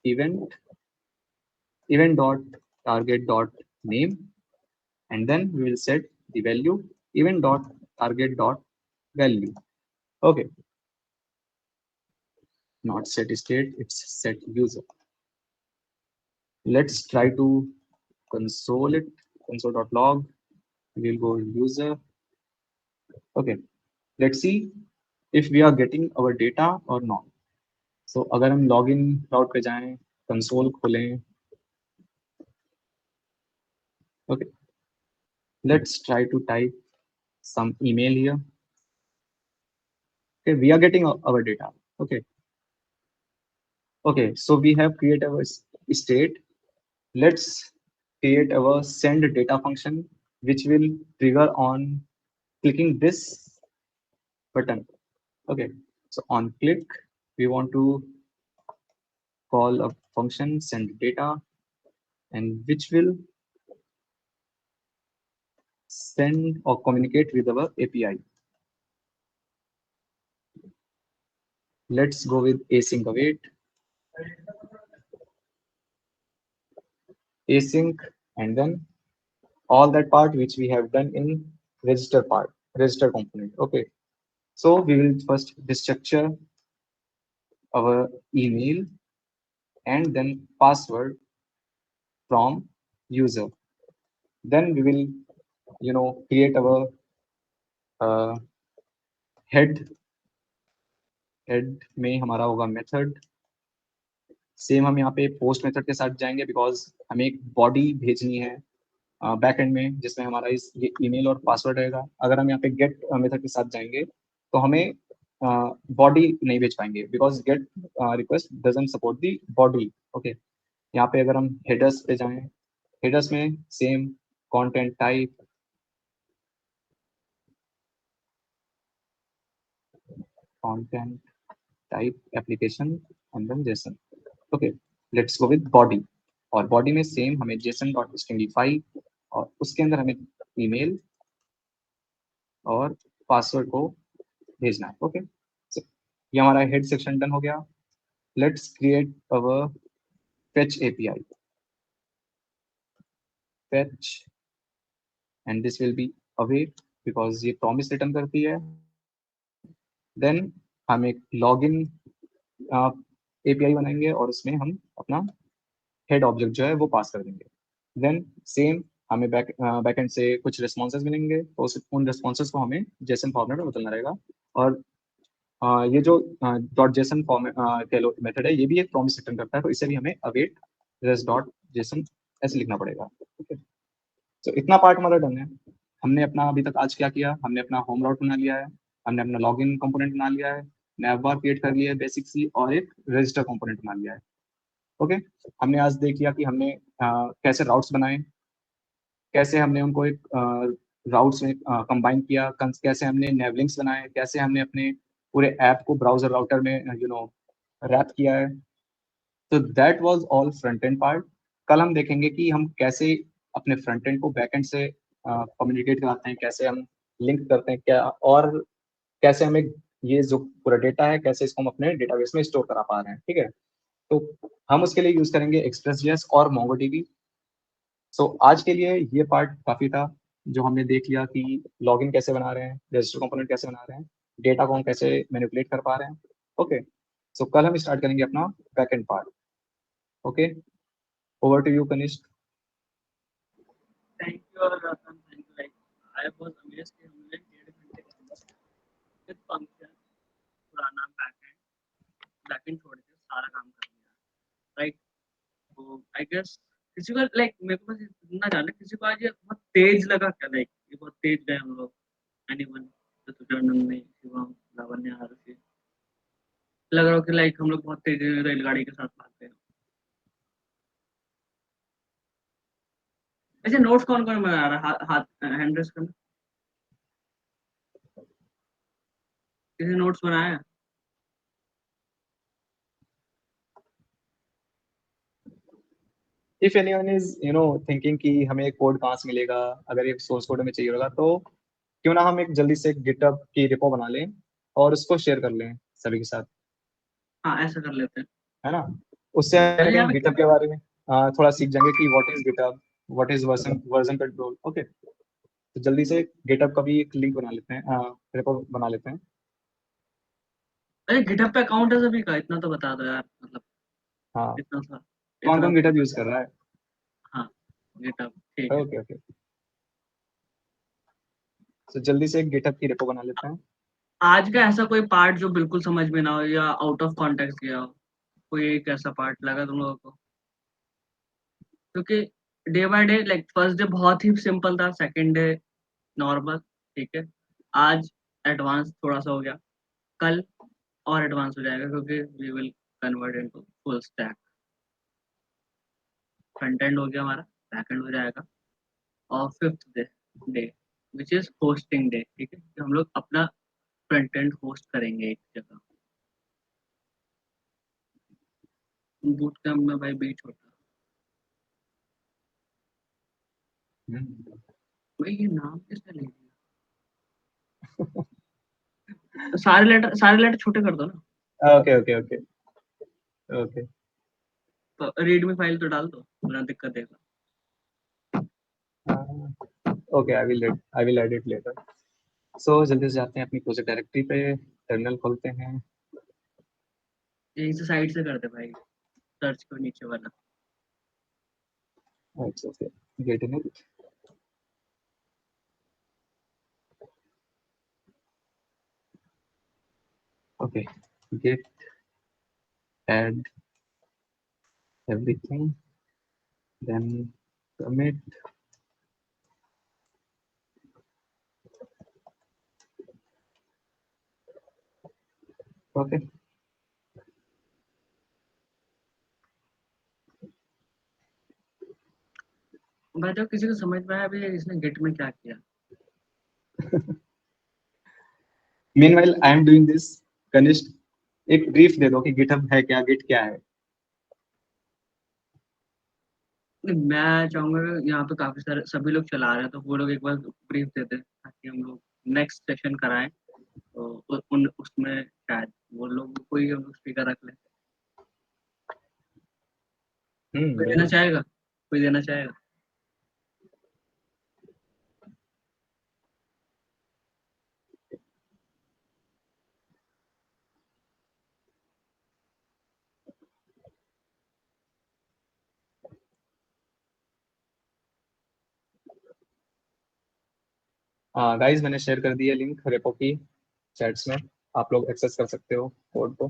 [SPEAKER 1] event dot target dot name, and then we will set the value event dot target dot value. Okay, not set state, it's set user. Let's try to console it. Console.log, we'll go user. Okay, let's see if we are getting our data or not. So अगर हम login route पे जाएं, console खोलें, okay, let's try to type some email here. Okay, we are getting our data. Okay, okay, so we have created our state. Let's create our send data function, which will trigger on clicking this button. Okay, so on click, we want to call a function send data, and which will send or communicate with our API. Let's go with async await, async, and then all that part which we have done in register part, register component. Okay, so we will first destructure our email and then password from user. Then we will, create our uh, head. Head में हमारा होगा method. Same हम यहाँ पे post method के साथ जाएंगे because हमें एक बॉडी भेजनी है बैक एंड में जिसमें हमारा ये ईमेल और पासवर्ड रहेगा. अगर हम यहाँ पे गेट मेथड के साथ जाएंगे तो हमें बॉडी नहीं भेज पाएंगे because get request doesn't support the body. Okay, यहाँ पे अगर हम हेडर्स पे जाएं, हेडर्स में same content type, content type application and then JSON. Okay, let's go with body. और बॉडी में सेम हमें जेसन डॉट स्ट्रिंगिफाई और उसके अंदर हमें ईमेल और पासवर्ड को भेजना है. ओके, ये हमारा हेड सेक्शन डन हो गया. Let's create our fetch API. Fetch and this will be await because ये प्रॉमिस रिटर्न करती है. देन हम एक लॉगिन एपीआई बनाएंगे और उसमें हम अपना हेड ऑब्जेक्ट जो है वो पास कर देंगे. देन सेम हमें बैकएंड से कुछ रिस्पॉन्सेज मिलेंगे तो उन रिस्पॉन्सेज को हमें जेसन फॉर्मेट में बदलना रहेगा. और ये जो डॉट जेसन फॉर्मेट मेथड है ये भी एक प्रॉमिस रिटर्न करता है तो इसे भी हमें अवेट रेस डॉट जेसन ऐसे लिखना पड़ेगा. ठीक है, तो इतना पार्ट हमारा डन है. हमने अपना अभी तक आज क्या किया, हमने अपना होम राउट बना लिया है, हमने अपना लॉगिन कंपोनेंट बना लिया है, नैव बार क्रिएट कर लिया है बेसिक सी, और एक रजिस्टर कंपोनेंट बना लिया है. ओके, हमने आज देख लिया कि हमने कैसे राउट्स बनाए, कैसे हमने उनको एक राउट्स में कंबाइन किया, कैसे हमने नेवलिंक्स बनाए, कैसे हमने अपने पूरे ऐप को ब्राउजर राउटर में रैप किया है. तो that was all front end part. कल हम देखेंगे कि हम कैसे अपने फ्रंट एंड को बैक एंड से कम्युनिकेट कराते हैं, कैसे हम लिंक करते हैं क्या, और कैसे हमें ये जो पूरा डेटा है कैसे इसको हम अपने डेटाबेस में स्टोर करा पा रहे हैं. ठीक है, तो हम उसके लिए यूज करेंगे एक्सप्रेस.js और MongoDB. सो आज के लिए ये पार्ट काफी था जो हमने देख लिया कि लॉगिन कैसे बना रहे हैं, रजिस्टर कंपोनेंट कैसे बना रहे हैं, डेटा को हम कैसे मैनिपुलेट कर पा रहे हैं. ओके, सो कल हम स्टार्ट करेंगे अपना backend part. Okay, over to you Kanishk.
[SPEAKER 2] Thank you और Ratan, thank you. Like I was amazed कि हमने 1.5 घंटे के अंदर विद फंक्शन पुराना बैकएंड छोड़ के सारा काम कर लिया. राइट, तो आई गेस किसी को लाइक मेरे को बस इतना जानना, किसी को आज ये बहुत तेज लगा क्या, लाइक ये बहुत तेज गए हम लोग. एनीवन तो तुझे शिवम लावण्य आरसी लग रहा हो कि लाइक हम लोग बहुत तेज रेलगाड़ी के साथ भागते हैं. ऐसे नोट्स कौन कौन बना रहा है, हाथ हैंड रेस करना, किसी नोट्स बनाया है?
[SPEAKER 1] इफ एनीवन इज थिंकिंग कि हमें कोड कहाँ से मिलेगा, अगर ये सोर्स कोड हमें चाहिए होगा तो क्यों ना हम एक जल्दी से गिटहब की रिपो बना लें और उसको शेयर कर लें सभी के साथ,
[SPEAKER 2] हाँ ऐसा कर लेते हैं.
[SPEAKER 1] है ना. उससे
[SPEAKER 2] अच्छा यहाँ
[SPEAKER 1] हम
[SPEAKER 2] पे
[SPEAKER 1] गिटहब के बारे में थोड़ा सीख जाएंगे कि what is GitHub, what is version version control. Okay, तो जल्दी से गिटहब का भी एक लिंक बना लेते हैं, रिपो बना लेते हैं.
[SPEAKER 2] अरे गिटहब पे अकाउंट है सभी का, इतना तो बता दो यार, मतलब
[SPEAKER 1] हाँ,
[SPEAKER 2] इतना सा,
[SPEAKER 1] कौन
[SPEAKER 2] इतना
[SPEAKER 1] कौन
[SPEAKER 2] तो
[SPEAKER 1] गिटहब
[SPEAKER 2] बता
[SPEAKER 1] यूज
[SPEAKER 2] दो.
[SPEAKER 1] कर रहा है.
[SPEAKER 2] हाँ गिटहब ठीक है.
[SPEAKER 1] ओके ओके, तो जल्दी से एक गिटहब की रिपो बना लेते हैं.
[SPEAKER 2] आज का ऐसा कोई पार्ट जो बिल्कुल समझ में ना हो या आउट ऑफ कॉन्टेक्स्ट गया हो, कोई एक ऐसा पार्ट लगा तुम लोगों को? क्योंकि day by day like first day बहुत ही सिंपल था, सेकंड डे नॉर्मल, ठीक है, आज एडवांस थोड़ा सा हो गया, कल और एडवांस हो जाएगा क्योंकि we will convert into full stack. Front end हो गया हमारा, बैक एंड हो जाएगा, और fifth day day which is hosting day, ठीक है, कि हम लोग अपना फ्रंट एंड होस्ट करेंगे एक जगह। बूट कैंप में भाई बीच होता
[SPEAKER 1] हम्म,
[SPEAKER 2] भाई, ये नाम किसने ले लिया? सारे लेटर छोटे कर दो ना,
[SPEAKER 1] ओके ओके ओके ओके।
[SPEAKER 2] तो रीड में फाइल तो डाल दो, बिना दिक्कत देगा।
[SPEAKER 1] Okay, I will edit later. So जल्दी से जाते हैं अपनी प्रोजेक्ट डायरेक्टरी पे, टर्मिनल खोलते हैं।
[SPEAKER 2] यहीं से साइड से कर दे भाई, सर्च को नीचे वाला।
[SPEAKER 1] अच्छा okay, get in it. Okay, git add everything, then commit. Okay.
[SPEAKER 2] भाई तो किसी को समझ में आया भाई इसने गिट में क्या किया?
[SPEAKER 1] Meanwhile, I am doing this. Kanishka, एक ब्रीफ दे दो कि गिटहब है क्या, गिट क्या है।
[SPEAKER 2] नहीं, मैं चाहूंगा कि यहाँ पे काफी सारे सभी लोग चला रहे हैं, तो वो लोग एक बार ब्रीफ देते हैं ताकि हम लोग नेक्स्ट सेशन कराएं, तो उन उसमें शायद वो लोग कोई हम लोग स्पीकर रख लें। कोई देना
[SPEAKER 1] बिल्कुल।
[SPEAKER 2] चाहेगा? कोई देना चाहेगा?
[SPEAKER 1] गाइस, मैंने शेयर कर दिया लिंक रेपो की चैट्स में, आप लोग एक्सेस कर सकते हो कोड को।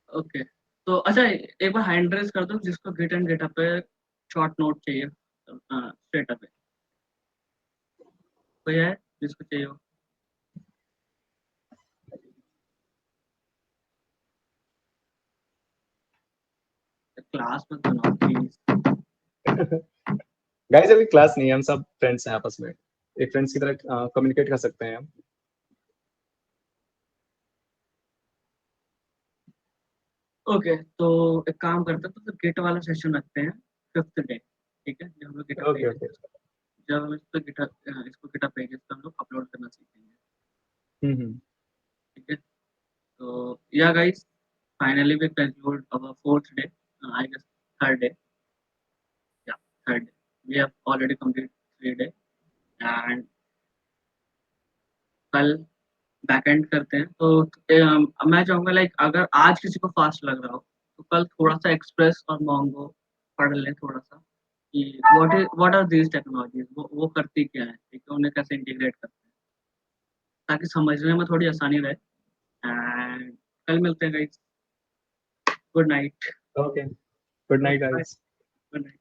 [SPEAKER 2] ओके, तो अच्छा एक बार हैंड रेज कर दो जिसको गिट एंड गिटहब पे शॉर्ट नोट चाहिए, स्टेटअप है, कोई है जिसको चाहिए हो? क्लास में बनाओ प्लीज।
[SPEAKER 1] गाइस, अभी क्लास नहीं है, हम सब फ्रेंड्स हैं आपस में, एक फ्रेंड्स की तरह कम्युनिकेट कर सकते हैं हम।
[SPEAKER 2] ओके, तो एक काम करते हैं, तो गिट वाला सेशन रखते हैं फिफ्थ डे, ठीक है, जब हम लोग गिटहब
[SPEAKER 1] ओके
[SPEAKER 2] पेजेस,
[SPEAKER 1] ओके।
[SPEAKER 2] जब हम इसको गिटहब इसको गिटहब पेजेस पे हम लोग अपलोड करना सीखेंगे,
[SPEAKER 1] हम्म।
[SPEAKER 2] ठीक है। तो yeah guys, finally we conclude our fourth day, I guess third day, yeah third day, we have already complete 3 day, and कल बैक एंड करते हैं। तो मैं चाहूंगा लाइक अगर आज किसी को फास्ट लग रहा हो तो कल थोड़ा सा एक्सप्रेस और मोंगो पढ़ लें थोड़ा सा, कि व्हाट आर दीज टेक्नोलॉजीज, वो करती क्या है, ठीक है, उन्हें कैसे इंटीग्रेट करते हैं, ताकि समझने में थोड़ी आसानी रहे। एंड कल मिलते हैं guys, good night.
[SPEAKER 1] Okay, good night
[SPEAKER 2] okay bye,
[SPEAKER 1] guys.
[SPEAKER 2] Good night.